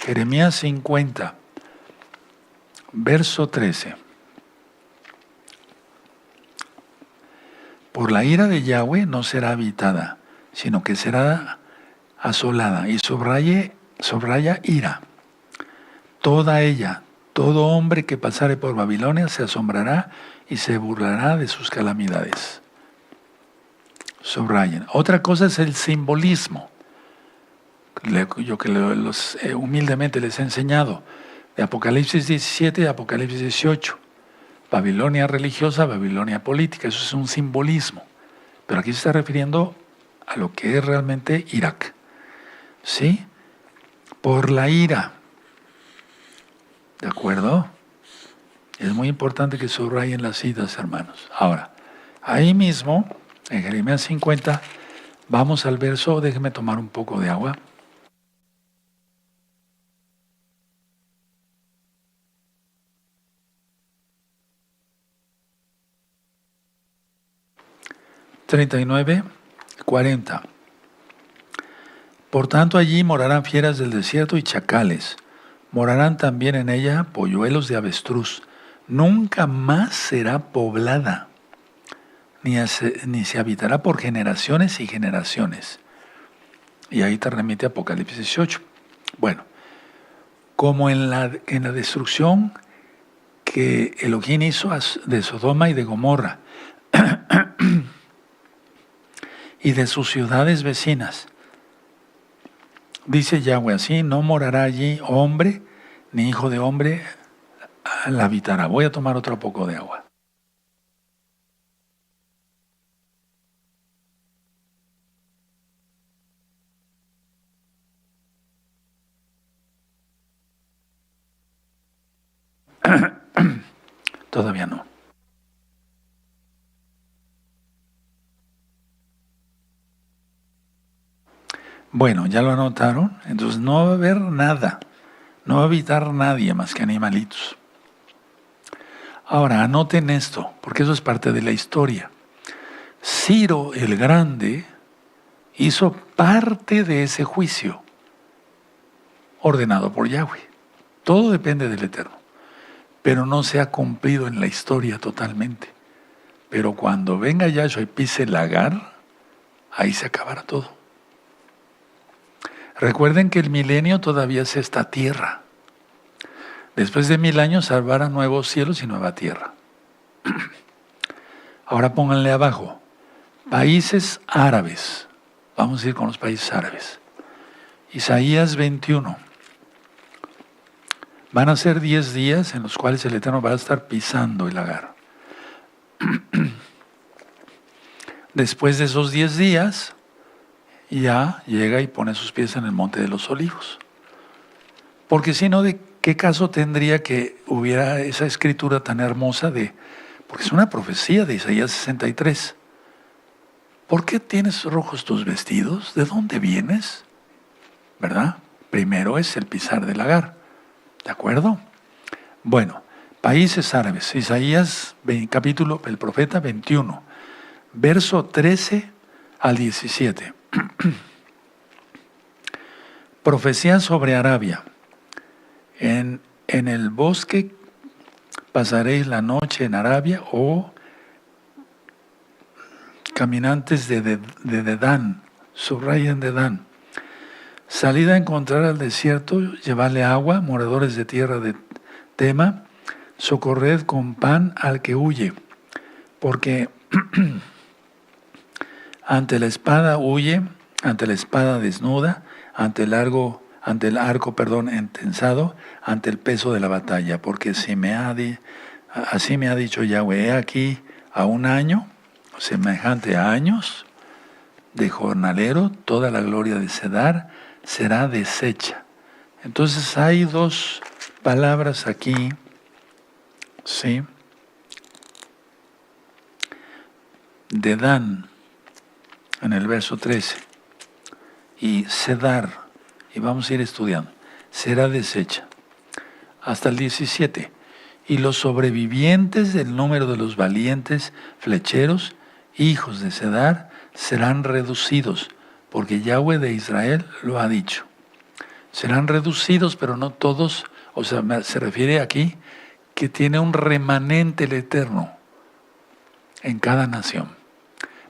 Jeremías 50, verso 13. Por la ira de Yahweh no será habitada, sino que será asolada. Y subraya ira. Toda ella, todo hombre que pasare por Babilonia se asombrará y se burlará de sus calamidades. Subrayen. Otra cosa es el simbolismo. Yo que humildemente les he enseñado. De Apocalipsis 17 y Apocalipsis 18. Babilonia religiosa, Babilonia política. Eso es un simbolismo. Pero aquí se está refiriendo a lo que es realmente Irak. ¿Sí? Por la ira. ¿De acuerdo? Es muy importante que subrayen las citas, hermanos. Ahora, ahí mismo, en Jeremías 50, vamos al verso, déjenme tomar un poco de agua. (39, 40). Por tanto, allí morarán fieras del desierto y chacales. Morarán también en ella polluelos de avestruz. Nunca más será poblada, ni se habitará por generaciones y generaciones. Y ahí te remite Apocalipsis 18. Bueno, como en la destrucción que Elohim hizo de Sodoma y de Gomorra y de sus ciudades vecinas. Dice Yahweh, así no morará allí hombre, ni hijo de hombre la habitará. Voy a tomar otro poco de agua. Todavía no. Bueno, ya lo anotaron. Entonces no va a haber nada. No va a habitar nadie más que animalitos. Ahora, anoten esto, porque eso es parte de la historia. Ciro el Grande hizo parte de ese juicio ordenado por Yahweh. Todo depende del Eterno, pero no se ha cumplido en la historia totalmente. Pero cuando venga Yahshua y pise el Agar, ahí se acabará todo. Recuerden que el milenio todavía es esta tierra. Después de 1000 años habrá nuevos cielos y nueva tierra. Ahora pónganle abajo, países árabes. Vamos a ir con los países árabes. Isaías 21. Van a ser 10 días en los cuales el Eterno va a estar pisando el Agar. Después de esos 10 días, ya llega y pone sus pies en el Monte de los Olivos. Porque si no, ¿de qué caso tendría que hubiera esa escritura tan hermosa porque es una profecía de Isaías 63. ¿Por qué tienes rojos tus vestidos? ¿De dónde vienes? ¿Verdad? Primero es el pisar del Agar. ¿De acuerdo? Bueno, países árabes. Isaías, capítulo, el profeta 21, verso 13 al 17. Profecía sobre Arabia. En el bosque pasaréis la noche en Arabia, o caminantes de Dedán, subrayen Dedán. Salid a encontrar al desierto, llevadle agua, moradores de tierra de Tema, socorred con pan al que huye, porque ante la espada huye, ante la espada desnuda, ante el arco, entensado, ante el peso de la batalla, porque así me ha dicho Yahweh, he aquí a un año, semejante a años, de jornalero, toda la gloria de Cedar será deshecha. Entonces hay dos palabras aquí, ¿sí? Dedán, en el verso 13, y Cedar, y vamos a ir estudiando, será deshecha. Hasta el 17. Y los sobrevivientes del número de los valientes flecheros, hijos de Cedar, serán reducidos, porque Yahweh de Israel lo ha dicho. Serán reducidos, pero no todos, o sea, se refiere aquí que tiene un remanente el Eterno en cada nación.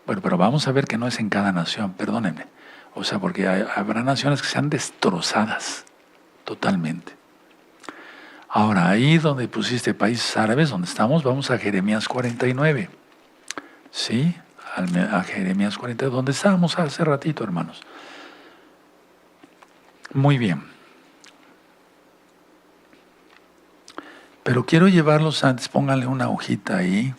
Bueno, pero vamos a ver que no es en cada nación, perdónenme. O sea, porque habrá naciones que sean destrozadas totalmente. Ahora, ahí donde pusiste países árabes, donde estamos, vamos a Jeremías 49. ¿Sí? A Jeremías 49, donde estábamos hace ratito, hermanos. Muy bien. Pero quiero llevarlos antes, pónganle una hojita ahí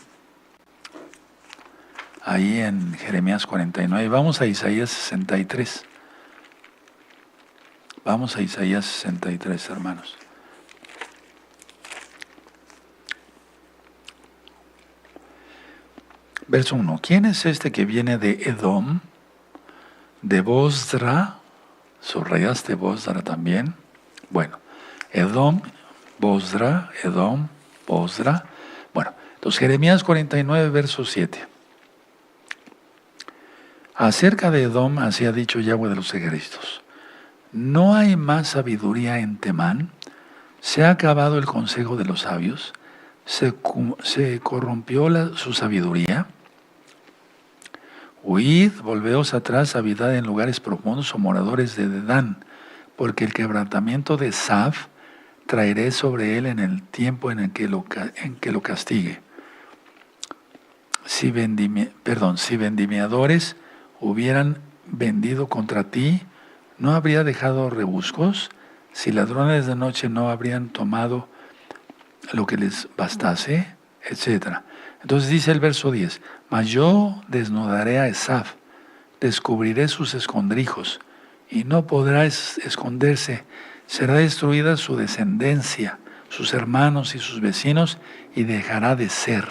en Jeremías 49. Vamos a Isaías 63. Vamos a Isaías 63, hermanos. Verso 1. ¿Quién es este que viene de Edom? De Bosra. ¿Subrayaste Bosra también? Bueno, Edom, Bosra, Edom, Bosra. Bueno, entonces Jeremías 49, verso 7. Acerca de Edom, así ha dicho Yahweh de los ejércitos: ¿no hay más sabiduría en Temán? ¿Se ha acabado el consejo de los sabios? ¿Se corrompió su sabiduría? Huid, volveos atrás, habitad en lugares profundos o moradores de Dedán, porque el quebrantamiento de Saf traeré sobre él en el tiempo en que lo castigue. Si vendimiadores hubieran vendido contra ti, ¿no habría dejado rebuscos? Si ladrones de noche no habrían tomado lo que les bastase, etc. Entonces dice el verso 10, mas yo desnudaré a Esaf, descubriré sus escondrijos, y no podrá esconderse, será destruida su descendencia, sus hermanos y sus vecinos, y dejará de ser.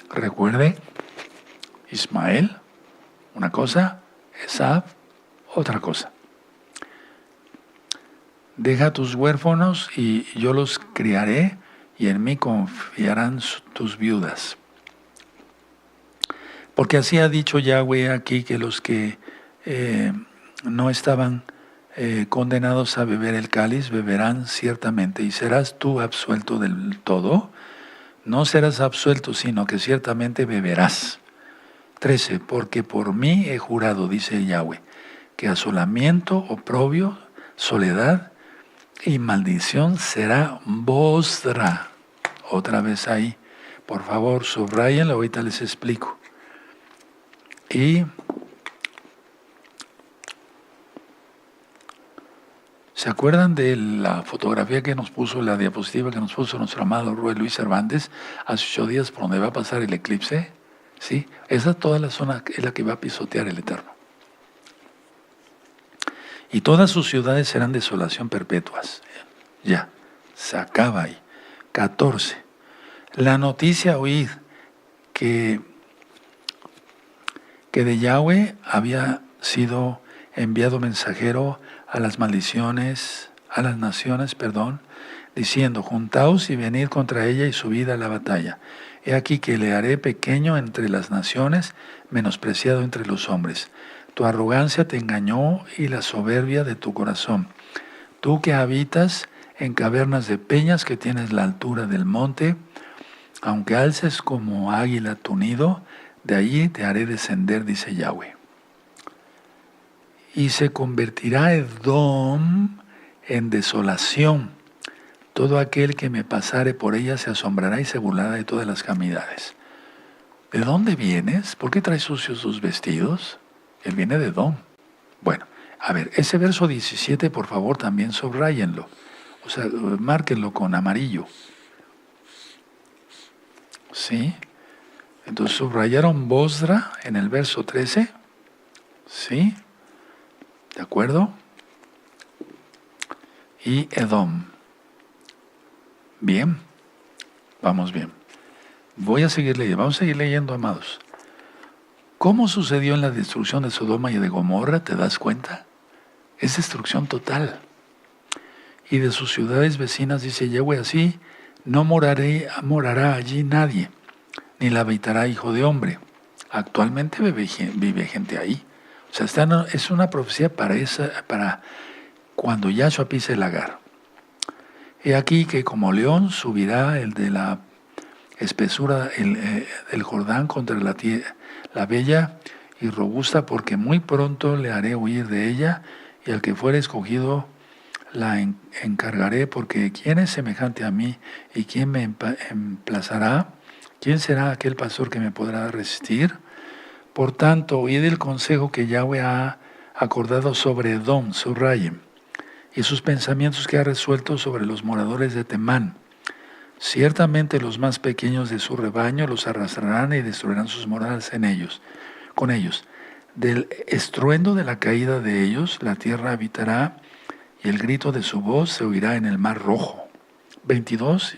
Recuerde, Ismael, una cosa, Esaf, otra cosa. Deja a tus huérfanos y yo los criaré, y en mí confiarán tus viudas. Porque así ha dicho Yahweh aquí, que los que no estaban condenados a beber el cáliz, beberán ciertamente, y serás tú absuelto del todo. No serás absuelto, sino que ciertamente beberás. 13. Porque por mí he jurado, dice Yahweh, que asolamiento, oprobio, soledad y maldición será vostra. Otra vez ahí. Por favor, subrayenlo, ahorita les explico. Y ¿se acuerdan de la fotografía que nos puso, la diapositiva que nos puso nuestro amado Rue Luis Cervantes hace 8 días por donde va a pasar el eclipse? ¿Sí? Esa toda la zona es la que va a pisotear el Eterno. Y todas sus ciudades serán desolación perpetuas. Ya, se acaba ahí. 14. La noticia oíd que de Yahweh había sido enviado mensajero a las naciones, diciendo: juntaos y venid contra ella y subid a la batalla. He aquí que le haré pequeño entre las naciones, menospreciado entre los hombres. Tu arrogancia te engañó y la soberbia de tu corazón. Tú que habitas en cavernas de peñas, que tienes la altura del monte, aunque alces como águila tu nido, de allí te haré descender, dice Yahweh. Y se convertirá Edom en desolación. Todo aquel que me pasare por ella se asombrará y se burlará de todas las calamidades. ¿De dónde vienes? ¿Por qué traes sucios tus vestidos? Él viene de Edom. Bueno, a ver, ese verso 17, por favor, también subrayenlo. O sea, márquenlo con amarillo. ¿Sí? Entonces subrayaron Bosra en el verso 13. ¿Sí? ¿De acuerdo? Y Edom. Bien. Vamos bien. Voy a seguir leyendo. Vamos a seguir leyendo, amados. ¿Cómo sucedió en la destrucción de Sodoma y de Gomorra? ¿Te das cuenta? Es destrucción total. Y de sus ciudades vecinas, dice Yahweh, así no morará allí nadie, ni la habitará hijo de hombre. Actualmente vive gente ahí. O sea, es una profecía para cuando Yahshua pise el lagar. He aquí que como león subirá el de la espesura del Jordán contra la bella y robusta, porque muy pronto le haré huir de ella, y al que fuere escogido la encargaré, porque ¿quién es semejante a mí y quién me emplazará? ¿Quién será aquel pastor que me podrá resistir? Por tanto, oíd el consejo que Yahweh ha acordado sobre Edom, subrayen, y sus pensamientos que ha resuelto sobre los moradores de Temán. Ciertamente los más pequeños de su rebaño los arrastrarán y destruirán sus moradas con ellos. Del estruendo de la caída de ellos, la tierra habitará, y el grito de su voz se oirá en el mar rojo. 22.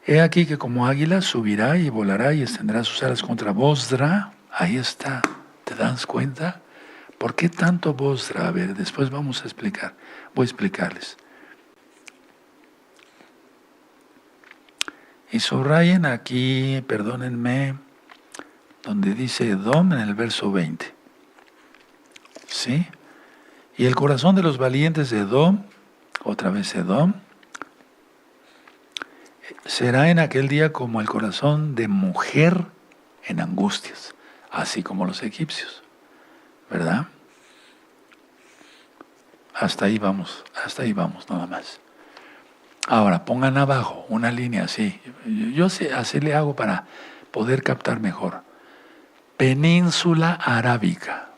He aquí que como águila subirá y volará y extenderá sus alas contra Bosra. Ahí está. ¿Te das cuenta? ¿Por qué tanto Bosra? A ver, después vamos a explicar. Voy a explicarles. Y subrayen aquí, perdónenme, donde dice Edom en el verso 20. ¿Sí? Y el corazón de los valientes de Edom, otra vez Edom, será en aquel día como el corazón de mujer en angustias, así como los egipcios, ¿verdad? Hasta ahí vamos nada más. Ahora, pongan abajo una línea así. Yo sé, así le hago para poder captar mejor. Península Arábica.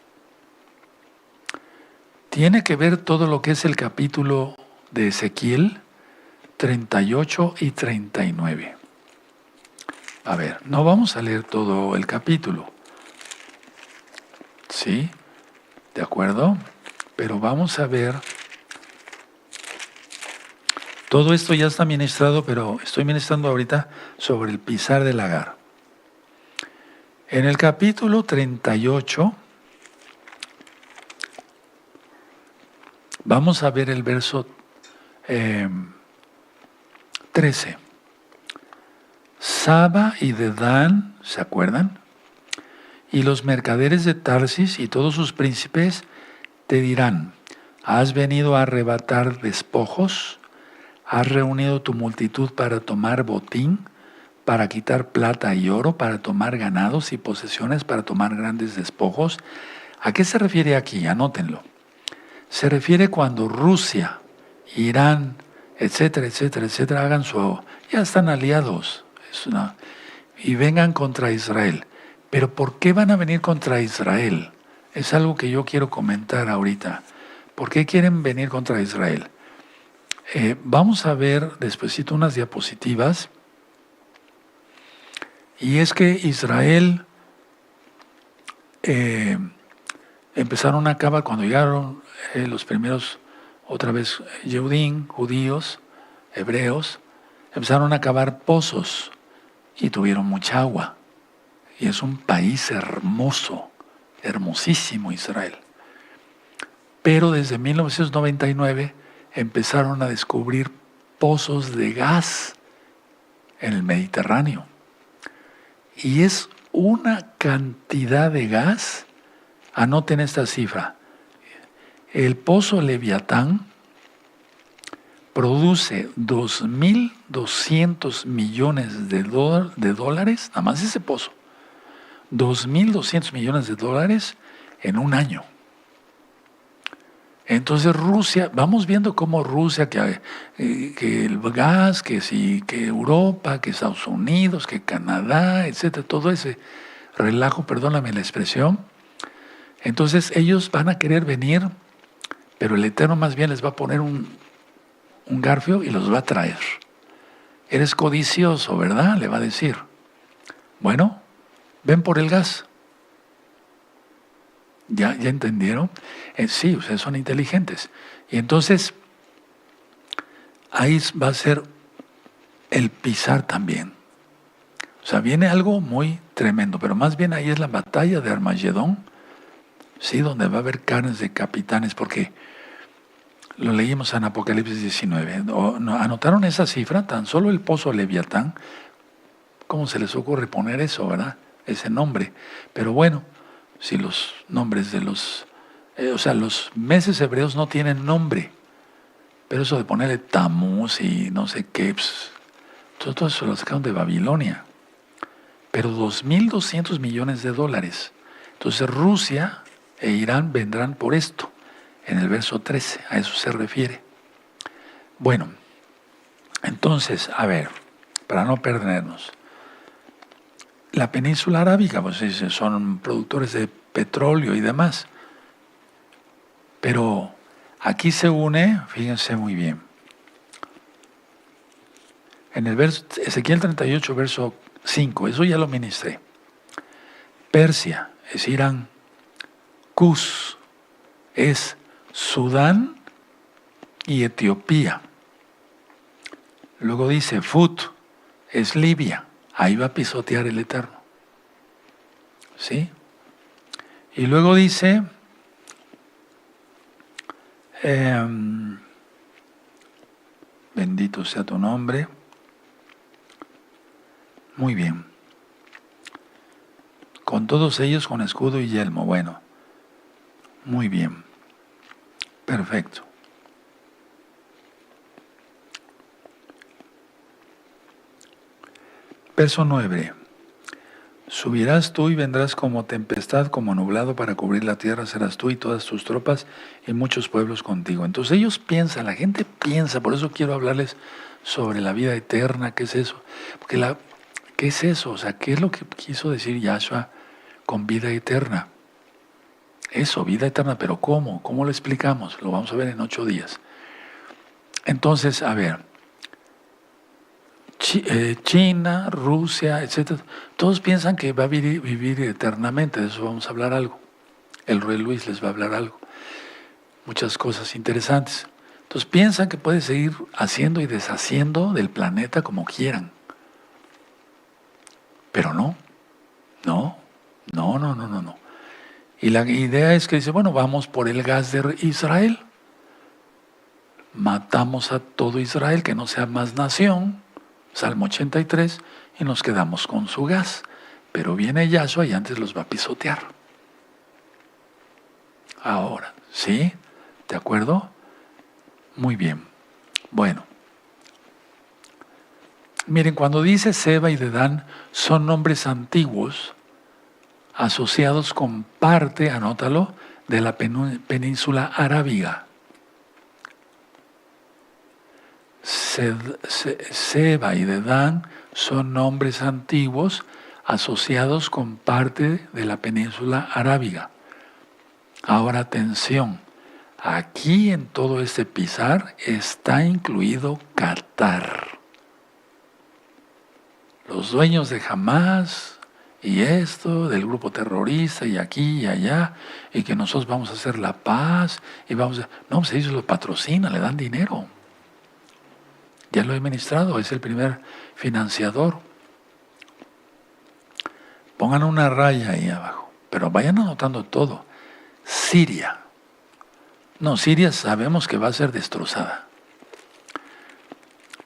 Tiene que ver todo lo que es el capítulo de Ezequiel 38 y 39. A ver, no vamos a leer todo el capítulo. ¿Sí? ¿De acuerdo? Pero vamos a ver. Todo esto ya está ministrado, pero estoy ministrando ahorita sobre el pisar del lagar. En el capítulo 38, Vamos a ver el verso 13. Saba y Dedán, ¿se acuerdan? Y los mercaderes de Tarsis y todos sus príncipes te dirán: ¿has venido a arrebatar despojos? ¿Has reunido tu multitud para tomar botín, para quitar plata y oro, para tomar ganados y posesiones, para tomar grandes despojos? ¿A qué se refiere aquí? Anótenlo. Se refiere cuando Rusia, Irán, etcétera, etcétera, etcétera, hagan ya están aliados, y vengan contra Israel. Pero ¿por qué van a venir contra Israel? Es algo que yo quiero comentar ahorita. ¿Por qué quieren venir contra Israel? Vamos a ver despuesito unas diapositivas. Y es que Israel empezaron a acabar cuando llegaron los primeros, otra vez, judíos, hebreos, empezaron a cavar pozos y tuvieron mucha agua. Y es un país hermoso, hermosísimo Israel. Pero desde 1999 empezaron a descubrir pozos de gas en el Mediterráneo. Y es una cantidad de gas. Anoten esta cifra. El pozo Leviatán produce 2.200 millones de dólares, nada más ese pozo. 2.200 millones de dólares en un año. Entonces Rusia, vamos viendo cómo Rusia, que el gas, que Europa, que Estados Unidos, que Canadá, etcétera, todo ese relajo, perdóname la expresión. Entonces ellos van a querer venir, pero el Eterno más bien les va a poner un garfio y los va a traer. Eres codicioso, ¿verdad? Le va a decir. Bueno, ven por el gas. ¿Ya entendieron? Sí, ustedes son inteligentes. Y entonces, ahí va a ser el pisar también. O sea, viene algo muy tremendo, pero más bien ahí es la batalla de Armagedón, sí, donde va a haber carnes de capitanes, porque lo leímos en Apocalipsis 19. ¿Anotaron esa cifra? Tan solo el pozo Leviatán. ¿Cómo se les ocurre poner eso, verdad? Ese nombre. Pero bueno, si los nombres de los meses hebreos no tienen nombre, pero eso de ponerle Tamuz y no sé qué, todo eso lo sacaron de Babilonia. Pero 2.200 millones de dólares. Entonces Rusia e Irán vendrán por esto, en el verso 13, a eso se refiere. Bueno, entonces, a ver, para no perdernos. La península arábiga, pues son productores de petróleo y demás. Pero aquí se une, fíjense muy bien. En el verso, Ezequiel 38, verso 5, eso ya lo ministré. Persia es Irán. Cus es Sudán y Etiopía. Luego dice Fut es Libia. Ahí va a pisotear el Eterno. ¿Sí? Y luego dice, bendito sea tu nombre. Muy bien. Con todos ellos con escudo y yelmo. Bueno, muy bien. Perfecto. Verso 9. Subirás tú y vendrás como tempestad, como nublado para cubrir la tierra, serás tú y todas tus tropas y muchos pueblos contigo. Entonces ellos piensan, la gente piensa, por eso quiero hablarles sobre la vida eterna, ¿qué es eso? Porque ¿qué es eso? O sea, ¿qué es lo que quiso decir Yahshua con vida eterna? Eso, vida eterna, pero ¿cómo? ¿Cómo lo explicamos? Lo vamos a ver en 8 días. Entonces, a ver, China, Rusia, etcétera, todos piensan que va a vivir eternamente, de eso vamos a hablar algo. El Rey Luis les va a hablar algo. Muchas cosas interesantes. Entonces piensan que puede seguir haciendo y deshaciendo del planeta como quieran. Pero no. Y la idea es que dice, bueno, vamos por el gas de Israel. matamos a todo Israel, que no sea más nación, Salmo 83, y nos quedamos con su gas. Pero viene Yahshua y antes los va a pisotear. Ahora, ¿sí? ¿De acuerdo? Muy bien. Bueno. Miren, cuando dice Seba y Dedán, son nombres antiguos asociados con parte, anótalo, de la península arábiga. Seba y Dedán son nombres antiguos asociados con parte de la península arábiga. Ahora atención, aquí en todo este pisar está incluido Qatar. Los dueños de Hamás y esto, del grupo terrorista y aquí y allá, y que nosotros vamos a hacer la paz y vamos a... No, pues ellos lo patrocinan, le dan dinero. Ya lo he ministrado, es el primer financiador. Pongan una raya ahí abajo, pero vayan anotando todo. Siria. No, Siria sabemos que va a ser destrozada.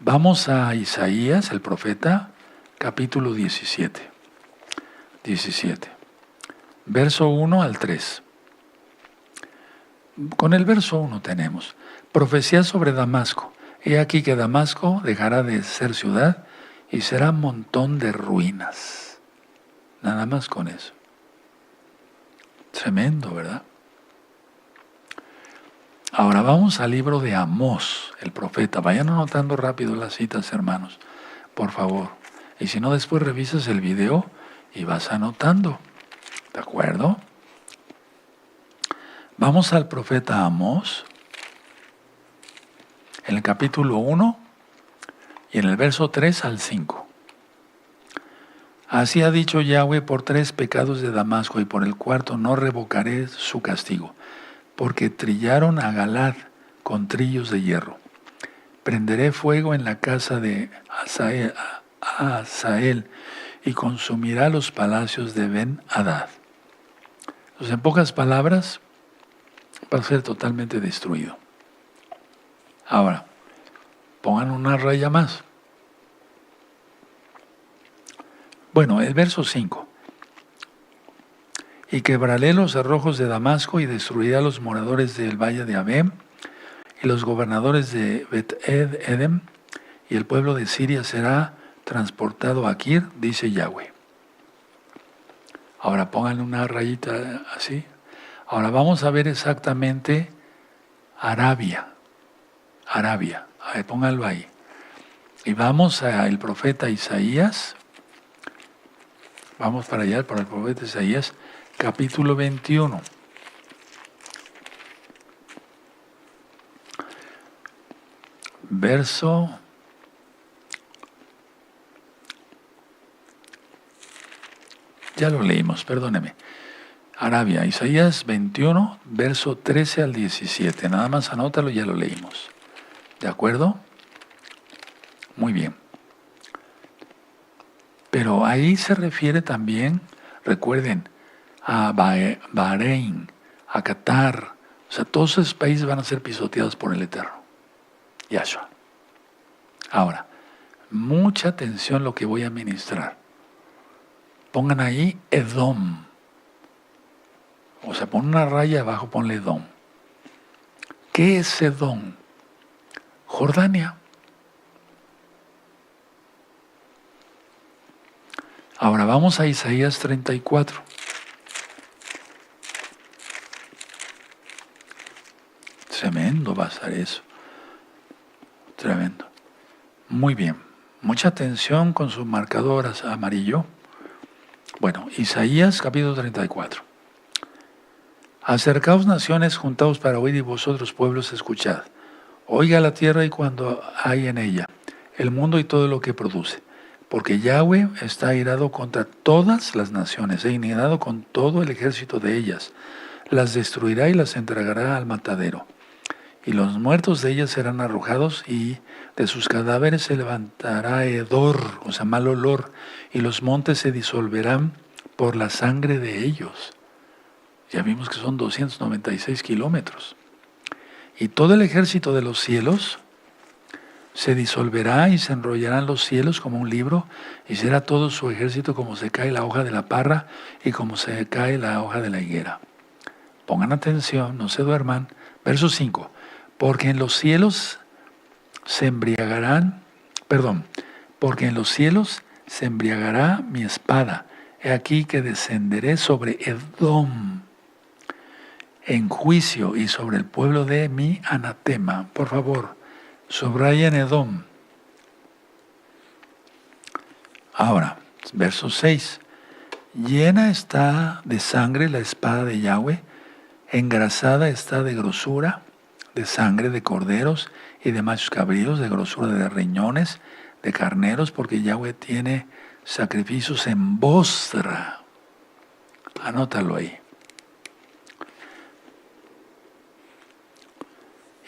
Vamos a Isaías, el profeta, capítulo 17. Verso 1 al 3. Con el verso 1 tenemos, profecía sobre Damasco. He aquí que Damasco dejará de ser ciudad y será montón de ruinas. Nada más con eso. Tremendo, ¿verdad? Ahora vamos al libro de Amós, el profeta. Vayan anotando rápido las citas, hermanos, por favor. Y si no, después revisas el video y vas anotando. ¿De acuerdo? Vamos al profeta Amós, en el capítulo 1 y en el verso 3 al 5. Así ha dicho Yahweh: por 3 pecados de Damasco y por el 4 no revocaré su castigo, porque trillaron a Galad con trillos de hierro. Prenderé fuego en la casa de Hazael y consumirá los palacios de Ben-Hadad. Entonces, en pocas palabras, va a ser totalmente destruido. Ahora, pongan una raya más. Bueno, el verso 5. Y quebraré los cerrojos de Damasco y destruiré a los moradores del valle de Abem y los gobernadores de Bet-Edem, y el pueblo de Siria será transportado a Kir, dice Yahweh. Ahora pongan una rayita así. Ahora vamos a ver exactamente Arabia. A ver, pónganlo ahí. Y vamos al profeta Isaías. Vamos para allá, para el profeta Isaías, capítulo 21. Verso... Ya lo leímos, perdóneme. Arabia, Isaías 21, verso 13 al 17. Nada más anótalo, ya lo leímos. ¿De acuerdo? Muy bien. Pero ahí se refiere también, recuerden, a Bahrein, a Qatar. O sea, todos esos países van a ser pisoteados por el Eterno. Yahshua. Ahora, mucha atención lo que voy a ministrar. Pongan ahí Edom. O sea, pon una raya abajo, ponle Edom. ¿Qué es Edom? Jordania. Ahora vamos a Isaías 34. Tremendo va a ser eso. Tremendo. Muy bien. Mucha atención con su marcador amarillo. Bueno, Isaías capítulo 34. Acercaos naciones, juntaos para oír, y vosotros pueblos escuchad. Oiga la tierra y cuando hay en ella, el mundo y todo lo que produce. Porque Yahweh está airado contra todas las naciones, indignado con todo el ejército de ellas. Las destruirá y las entregará al matadero. Y los muertos de ellas serán arrojados, y de sus cadáveres se levantará hedor, o sea, mal olor, y los montes se disolverán por la sangre de ellos. Ya vimos que son 296 kilómetros. Y todo el ejército de los cielos se disolverá y se enrollarán los cielos como un libro, y será todo su ejército como se cae la hoja de la parra y como se cae la hoja de la higuera. Pongan atención, no se duerman. Verso 5. Porque en los cielos se embriagarán, porque en los cielos se embriagará mi espada. He aquí que descenderé sobre Edom en juicio y sobre el pueblo de mi anatema. Por favor, subrayen Edom. Ahora, verso 6. Llena está de sangre la espada de Yahweh, engrasada está de grosura, de sangre de corderos y de machos cabríos, de grosura de riñones, de carneros, porque Yahweh tiene sacrificios en Bosra. Anótalo ahí.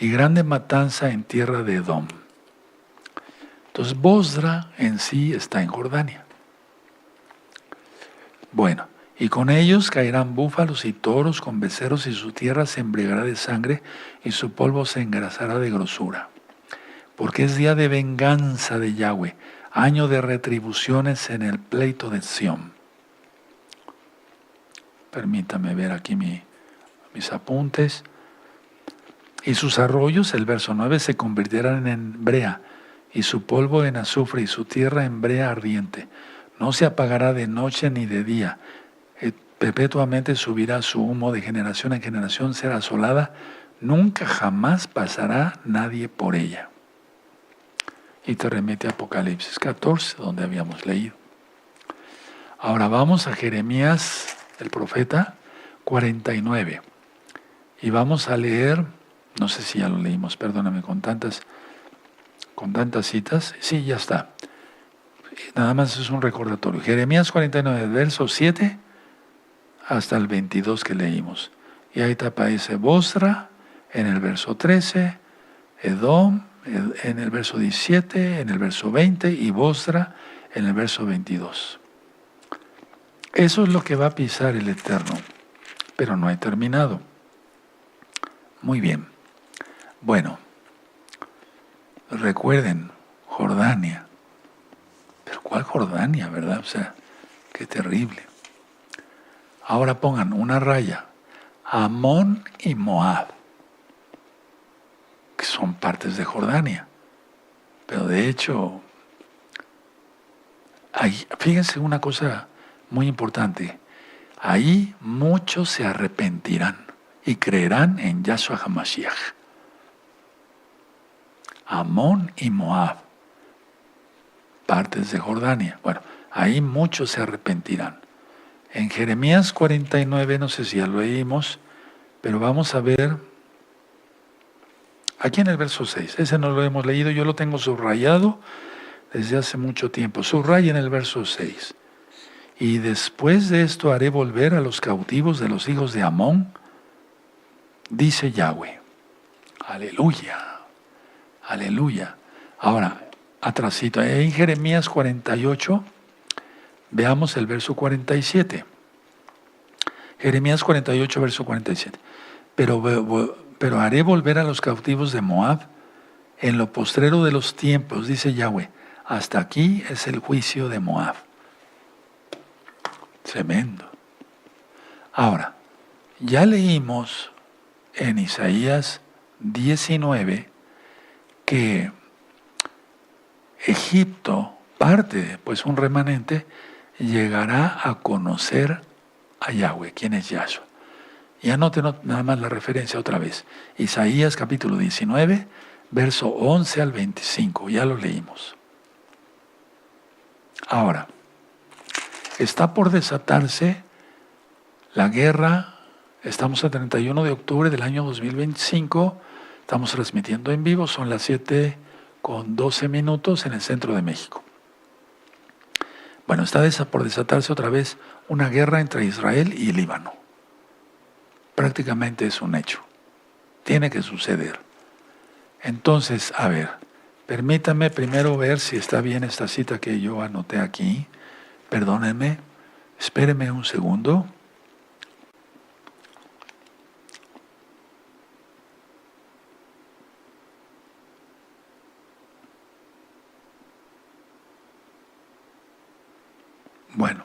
Y grande matanza en tierra de Edom. Entonces, Bosra en sí está en Jordania. Bueno, y con ellos caerán búfalos y toros con becerros, y su tierra se embriagará de sangre, y su polvo se engrasará de grosura. Porque es día de venganza de Yahweh, año de retribuciones en el pleito de Sión. Permítame ver aquí mis apuntes. Y sus arroyos, el verso 9, se convertirán en brea, y su polvo en azufre, y su tierra en brea ardiente. No se apagará de noche ni de día. Perpetuamente subirá su humo, de generación en generación será asolada. Nunca jamás pasará nadie por ella. Y te remite a Apocalipsis 14, donde habíamos leído. Ahora vamos a Jeremías, el profeta, 49. Y vamos a leer, no sé si ya lo leímos, perdóname, con tantas citas. Sí, ya está. Nada más es un recordatorio. Jeremías 49, verso 7 hasta el 22 que leímos. Y ahí te aparece Bosra en el verso 13, Edom en el verso 17, en el verso 20 y Bosra en el verso 22. Eso es lo que va a pisar el Eterno, pero no he terminado. Muy bien. Bueno, recuerden, Jordania. Pero ¿cuál Jordania, verdad? O sea, qué terrible. Ahora pongan una raya. Amón y Moab, que son partes de Jordania. Pero de hecho, fíjense una cosa muy importante. Ahí muchos se arrepentirán y creerán en Yahshua HaMashiach. Amón y Moab, partes de Jordania. Bueno, ahí muchos se arrepentirán. En Jeremías 49, no sé si ya lo leímos, pero vamos a ver aquí en el verso 6. Ese no lo hemos leído, yo lo tengo subrayado desde hace mucho tiempo. Subraya en el verso 6. Y después de esto haré volver a los cautivos de los hijos de Amón, dice Yahweh. Aleluya, aleluya. Ahora, atrasito, en Jeremías 48, veamos el verso 47. Jeremías 48, verso 47. Pero haré volver a los cautivos de Moab en lo postrero de los tiempos, dice Yahweh. Hasta aquí es el juicio de Moab. Tremendo. Ahora, ya leímos en Isaías 19 que Egipto, pues un remanente, llegará a conocer a Yahweh. ¿Quién es Yahshua? Y anoten nada más la referencia otra vez. Isaías capítulo 19, verso 11 al 25. Ya lo leímos. Ahora, está por desatarse la guerra. Estamos a 31 de octubre del año 2025. Estamos transmitiendo en vivo. Son las 7:12 en el centro de México. Bueno, está por desatarse otra vez una guerra entre Israel y Líbano. Prácticamente es un hecho. Tiene que suceder. Entonces, a ver, permítanme primero ver si está bien esta cita que yo anoté aquí. Perdónenme, espérenme un segundo. Bueno,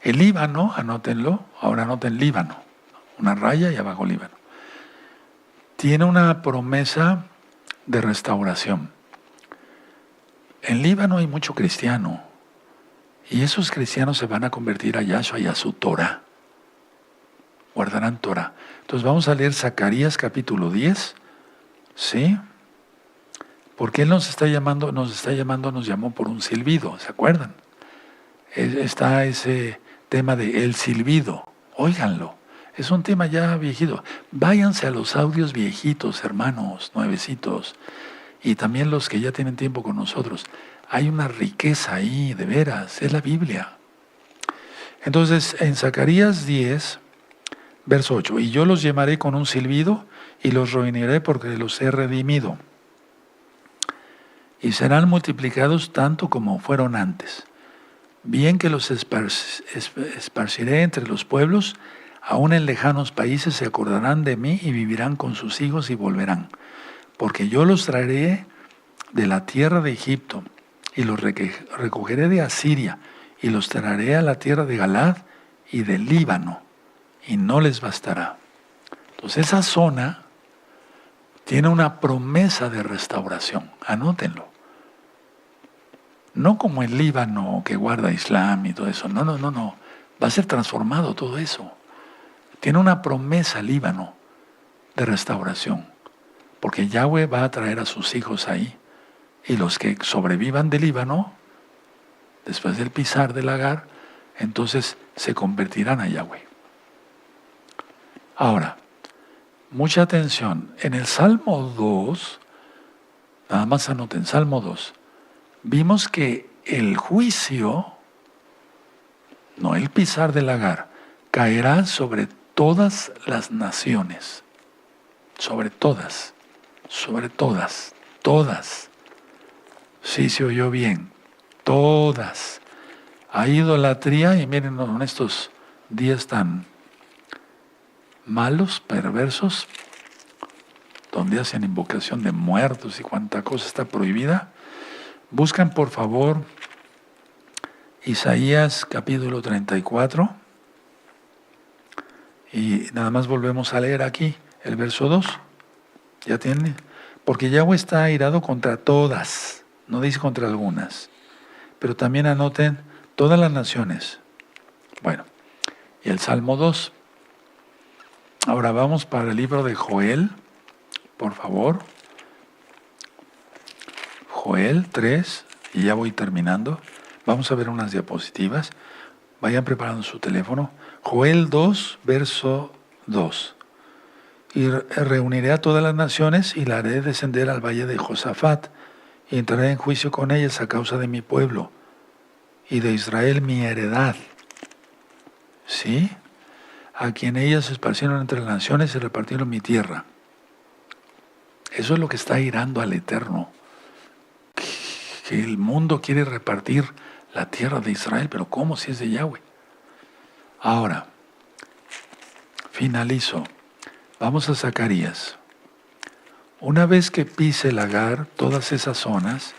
el Líbano, anótenlo, ahora anoten Líbano, una raya y abajo Líbano. Tiene una promesa de restauración. En Líbano hay mucho cristiano y esos cristianos se van a convertir a Yahshua y a su Torah. Guardarán Torah. Entonces vamos a leer Zacarías capítulo 10, ¿sí? Porque Él nos llamó por un silbido, ¿se acuerdan? Está ese tema de el silbido, óiganlo. Es un tema ya viejito. Váyanse a los audios viejitos, hermanos, nuevecitos, y también los que ya tienen tiempo con nosotros. Hay una riqueza ahí, de veras, es la Biblia. Entonces, en Zacarías 10, verso 8, y yo los llamaré con un silbido y los reuniré porque los he redimido. Y serán multiplicados tanto como fueron antes. Bien que los esparciré entre los pueblos, aún en lejanos países se acordarán de mí y vivirán con sus hijos y volverán. Porque yo los traeré de la tierra de Egipto y los recogeré de Asiria y los traeré a la tierra de Galad y del Líbano y no les bastará. Entonces esa zona tiene una promesa de restauración, anótenlo. No como el Líbano que guarda Islam y todo eso, no. Va a ser transformado todo eso. Tiene una promesa Líbano de restauración, porque Yahweh va a traer a sus hijos ahí, y los que sobrevivan del Líbano, después del pisar del Agar, entonces se convertirán a Yahweh. Ahora, mucha atención, en el Salmo 2, nada más anoten, Salmo 2, vimos que el juicio, no el pisar del Agar, caerá sobre todas las naciones, sobre todas. Sí se oyó bien, todas. Hay idolatría y miren en estos días tan malos, perversos, donde hacen invocación de muertos y cuánta cosa está prohibida. Buscan por favor Isaías capítulo 34 y nada más volvemos a leer aquí el verso 2. Ya tienen, porque Yahweh está airado contra todas, no dice contra algunas, pero también anoten todas las naciones. Bueno, y el Salmo 2. Ahora vamos para el libro de Joel, por favor. Joel 3, y ya voy terminando. Vamos a ver unas diapositivas. Vayan preparando su teléfono. Joel 2, verso 2. Y reuniré a todas las naciones y la haré descender al valle de Josafat, y entraré en juicio con ellas a causa de mi pueblo y de Israel mi heredad. ¿Sí? A quien ellas se esparcieron entre las naciones y repartieron mi tierra. Eso es lo que está irando al Eterno. Que el mundo quiere repartir la tierra de Israel, pero ¿cómo si es de Yahweh? Ahora, finalizo. Vamos a Zacarías. Una vez que pise el Agar, todas esas zonas,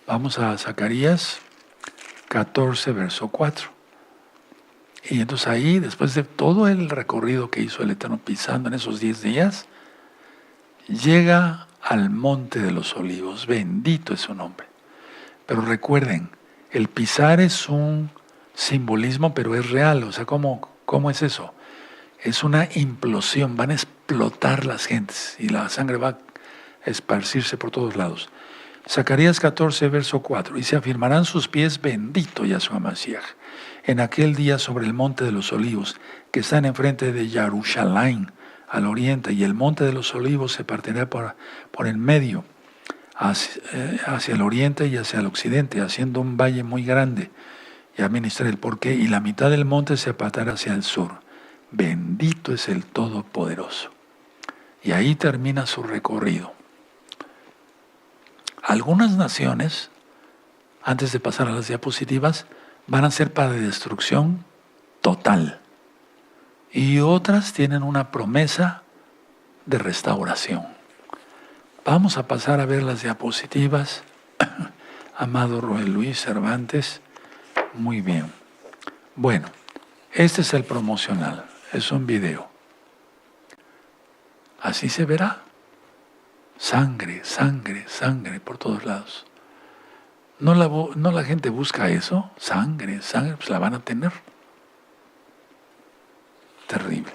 vamos a Zacarías 14, verso 4. Y entonces ahí, después de todo el recorrido que hizo el Eterno pisando en esos 10 días, llega al Monte de los Olivos. Bendito es su nombre. Pero recuerden, el pisar es un simbolismo, pero es real. O sea, ¿cómo es eso? Es una implosión, van a explotar las gentes y la sangre va a esparcirse por todos lados. Zacarías 14, verso 4. Y se afirmarán sus pies, bendito Yahshua Mashiach, en aquel día sobre el Monte de los Olivos, que están enfrente de Jerusalén, al oriente, y el Monte de los Olivos se partirá por el medio, hacia el oriente y hacia el occidente, haciendo un valle muy grande. Ya ministré el porqué, y la mitad del monte se apartará hacia el sur. Bendito es el Todopoderoso. Y ahí termina su recorrido. Algunas naciones, antes de pasar a las diapositivas, van a ser para destrucción total. Y otras tienen una promesa de restauración. Vamos a pasar a ver las diapositivas. Amado Roel Luis Cervantes, muy bien. Bueno, este es el promocional, es un video. Así se verá. Sangre, sangre, sangre por todos lados. ¿No la gente busca eso? Sangre, sangre, pues la van a tener. Terrible.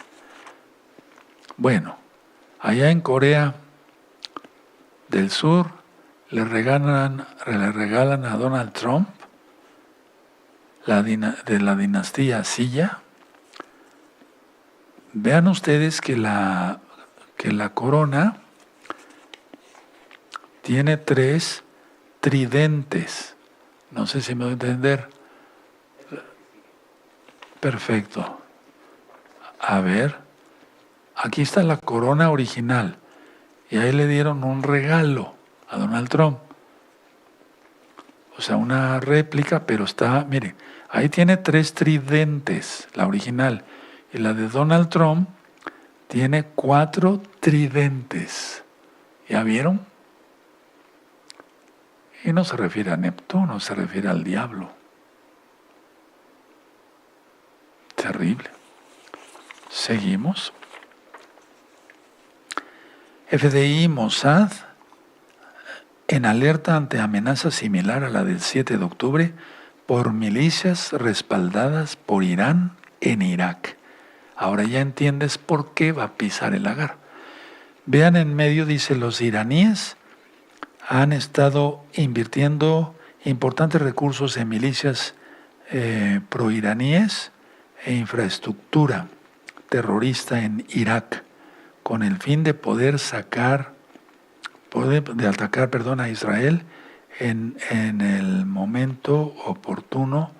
Bueno, allá en Corea del Sur le regalan a Donald Trump de la dinastía Silla. Vean ustedes que la corona tiene 3 tridentes. No sé si me voy a entender. Perfecto. A ver, aquí está la corona original. Y ahí le dieron un regalo a Donald Trump. O sea, una réplica, pero está, mire, ahí tiene 3 tridentes, la original. Y la de Donald Trump tiene 4 tridentes. ¿Ya vieron? Y no se refiere a Neptuno, se refiere al diablo. Terrible. Seguimos. FDI Mossad, en alerta ante amenaza similar a la del 7 de octubre por milicias respaldadas por Irán en Irak. Ahora ya entiendes por qué va a pisar el lagar. Vean en medio, dice, los iraníes han estado invirtiendo importantes recursos en milicias proiraníes e infraestructura terrorista en Irak, con el fin de poder atacar a Israel en el momento oportuno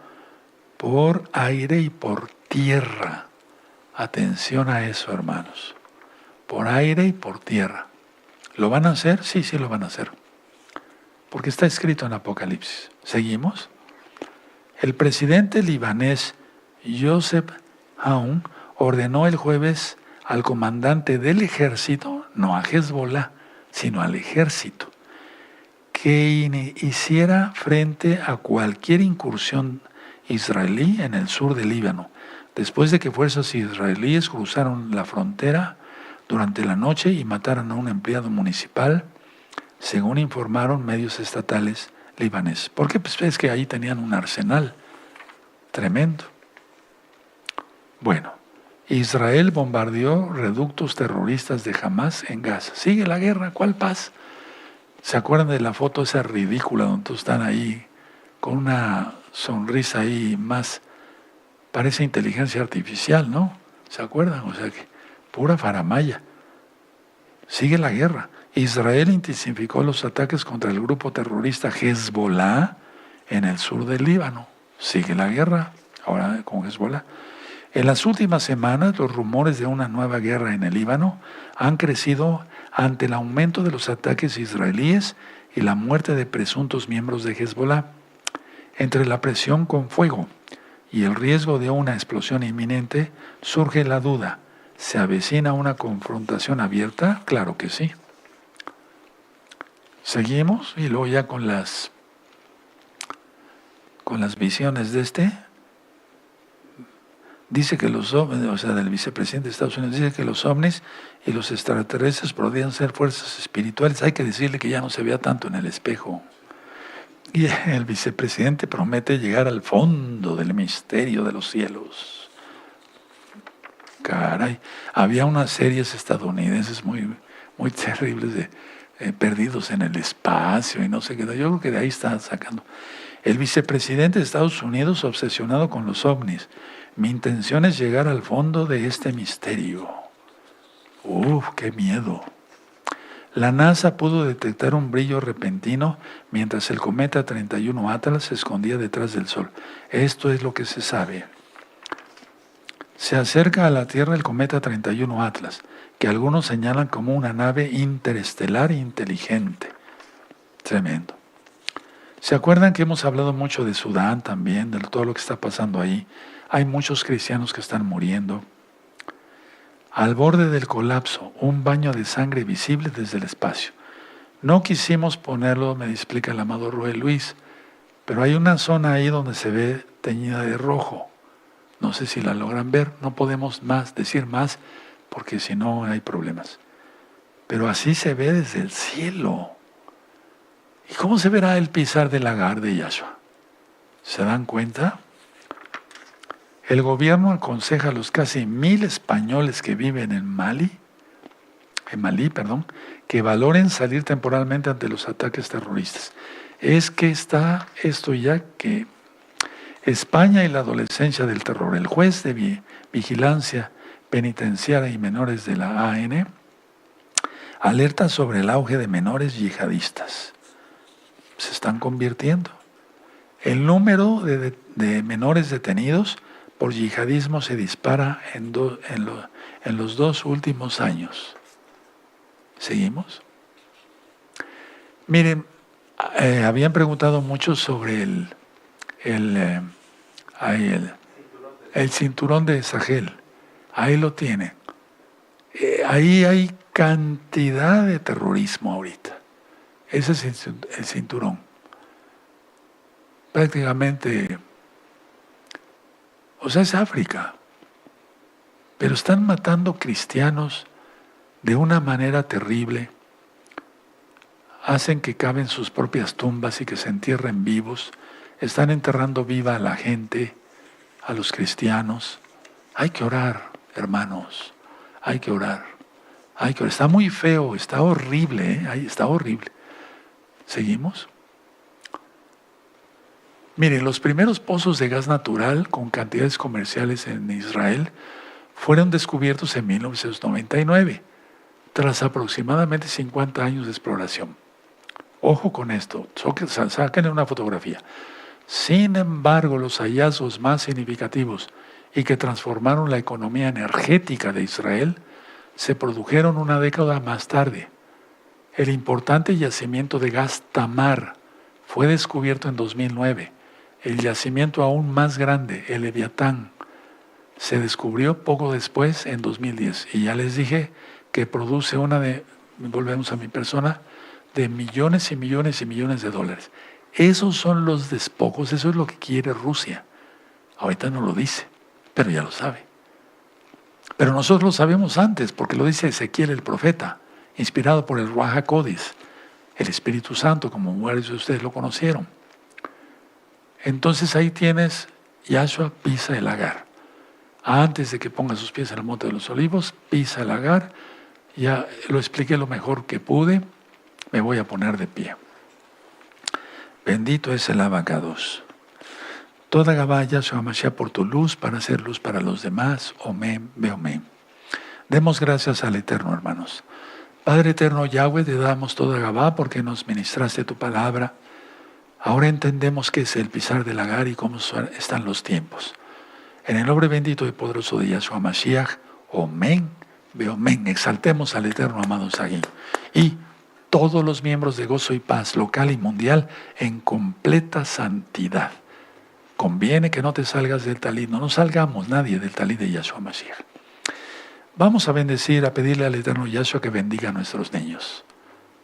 por aire y por tierra. Atención a eso, hermanos. Por aire y por tierra. ¿Lo van a hacer? Sí, sí lo van a hacer. Porque está escrito en Apocalipsis. ¿Seguimos? El presidente libanés Joseph Aoun ordenó el jueves al comandante del ejército, no a Hezbollah, sino al ejército, que hiciera frente a cualquier incursión israelí en el sur del Líbano, después de que fuerzas israelíes cruzaron la frontera durante la noche y mataron a un empleado municipal, según informaron medios estatales libaneses. Porque pues es que ahí tenían un arsenal tremendo. Bueno, Israel bombardeó reductos terroristas de Hamas en Gaza. Sigue la guerra, ¿cuál paz? ¿Se acuerdan de la foto esa ridícula donde todos están ahí con una sonrisa ahí más, parece inteligencia artificial, ¿no? ¿Se acuerdan? O sea que pura faramaya. Sigue la guerra. Israel intensificó los ataques contra el grupo terrorista Hezbollah en el sur del Líbano. Sigue la guerra, ahora con Hezbollah. En las últimas semanas, los rumores de una nueva guerra en el Líbano han crecido ante el aumento de los ataques israelíes y la muerte de presuntos miembros de Hezbollah. Entre la presión con fuego y el riesgo de una explosión inminente, surge la duda: ¿se avecina una confrontación abierta? Claro que sí. Seguimos y luego ya con las visiones de dice que los ovnis, o sea, del vicepresidente de Estados Unidos, dice que los ovnis y los extraterrestres podrían ser fuerzas espirituales. Hay que decirle que ya no se vea tanto en el espejo. Y el vicepresidente promete llegar al fondo del misterio de los cielos. Caray, había unas series estadounidenses muy, muy terribles de perdidos en el espacio y no sé qué. Yo creo que de ahí está sacando. El vicepresidente de Estados Unidos obsesionado con los ovnis. Mi intención es llegar al fondo de este misterio. ¡Qué miedo! La NASA pudo detectar un brillo repentino mientras el cometa 31 Atlas se escondía detrás del Sol. Esto es lo que se sabe. Se acerca a la Tierra el cometa 31 Atlas, que algunos señalan como una nave interestelar inteligente. Tremendo. ¿Se acuerdan que hemos hablado mucho de Sudán también, de todo lo que está pasando ahí? Hay muchos cristianos que están muriendo. Al borde del colapso, un baño de sangre visible desde el espacio. No quisimos ponerlo, me explica el amado Rubén Luis, pero hay una zona ahí donde se ve teñida de rojo. No sé si la logran ver, no podemos decir más, porque si no hay problemas. Pero así se ve desde el cielo. ¿Y cómo se verá el pisar del lagar de Yahshua? ¿Se dan cuenta? El gobierno aconseja a los casi 1000 españoles que viven en Malí, que valoren salir temporalmente ante los ataques terroristas. Es que está esto ya que España y la adolescencia del terror. El juez de vigilancia penitenciaria y menores de la AN alerta sobre el auge de menores yihadistas. Se están convirtiendo. El número de menores detenidos por yihadismo se dispara en los 2 últimos años. ¿Seguimos? Miren, habían preguntado mucho sobre el cinturón de Sahel. Ahí lo tienen. Ahí hay cantidad de terrorismo ahorita. Ese es el cinturón. Prácticamente, o sea, es África. Pero están matando cristianos de una manera terrible. Hacen que caben sus propias tumbas y que se entierren vivos. Están enterrando viva a la gente, a los cristianos. Hay que orar, hermanos. Hay que orar. Hay que orar. Está muy feo, está horrible, está horrible. ¿Seguimos? Miren, los primeros pozos de gas natural con cantidades comerciales en Israel fueron descubiertos en 1999, tras aproximadamente 50 años de exploración. Ojo con esto, sáquenle una fotografía. Sin embargo, los hallazgos más significativos y que transformaron la economía energética de Israel se produjeron una década más tarde. El importante yacimiento de gas Tamar fue descubierto en 2009. El yacimiento aún más grande, el Leviatán, se descubrió poco después, en 2010. Y ya les dije que produce volvemos a mi persona, de millones y millones y millones de dólares. Esos son los despojos, eso es lo que quiere Rusia. Ahorita no lo dice, pero ya lo sabe. Pero nosotros lo sabemos antes, porque lo dice Ezequiel el profeta, inspirado por el Ruach HaKodesh, el Espíritu Santo, como varios de ustedes lo conocieron. Entonces ahí tienes, Yahshua pisa el lagar. Antes de que ponga sus pies en el Monte de los Olivos, pisa el lagar. Ya lo expliqué lo mejor que pude. Me voy a poner de pie. Bendito es el Abacados. Toda Gabá, Yahshua Mashiach, por tu luz, para hacer luz para los demás. Omen, beomen. Demos gracias al Eterno, hermanos. Padre eterno Yahweh, te damos toda Gabá porque nos ministraste tu palabra. Ahora entendemos qué es el pisar del lagar y cómo están los tiempos. En el nombre bendito y poderoso de Yahshua Mashiach, Omen, beomen. Exaltemos al Eterno, amados aquí. Y todos los miembros de Gozo y Paz, local y mundial, en completa santidad. Conviene que no te salgas del talid, no nos salgamos nadie del talid de Yahshua Mashiach. Vamos a bendecir, a pedirle al Eterno Yahshua que bendiga a nuestros niños.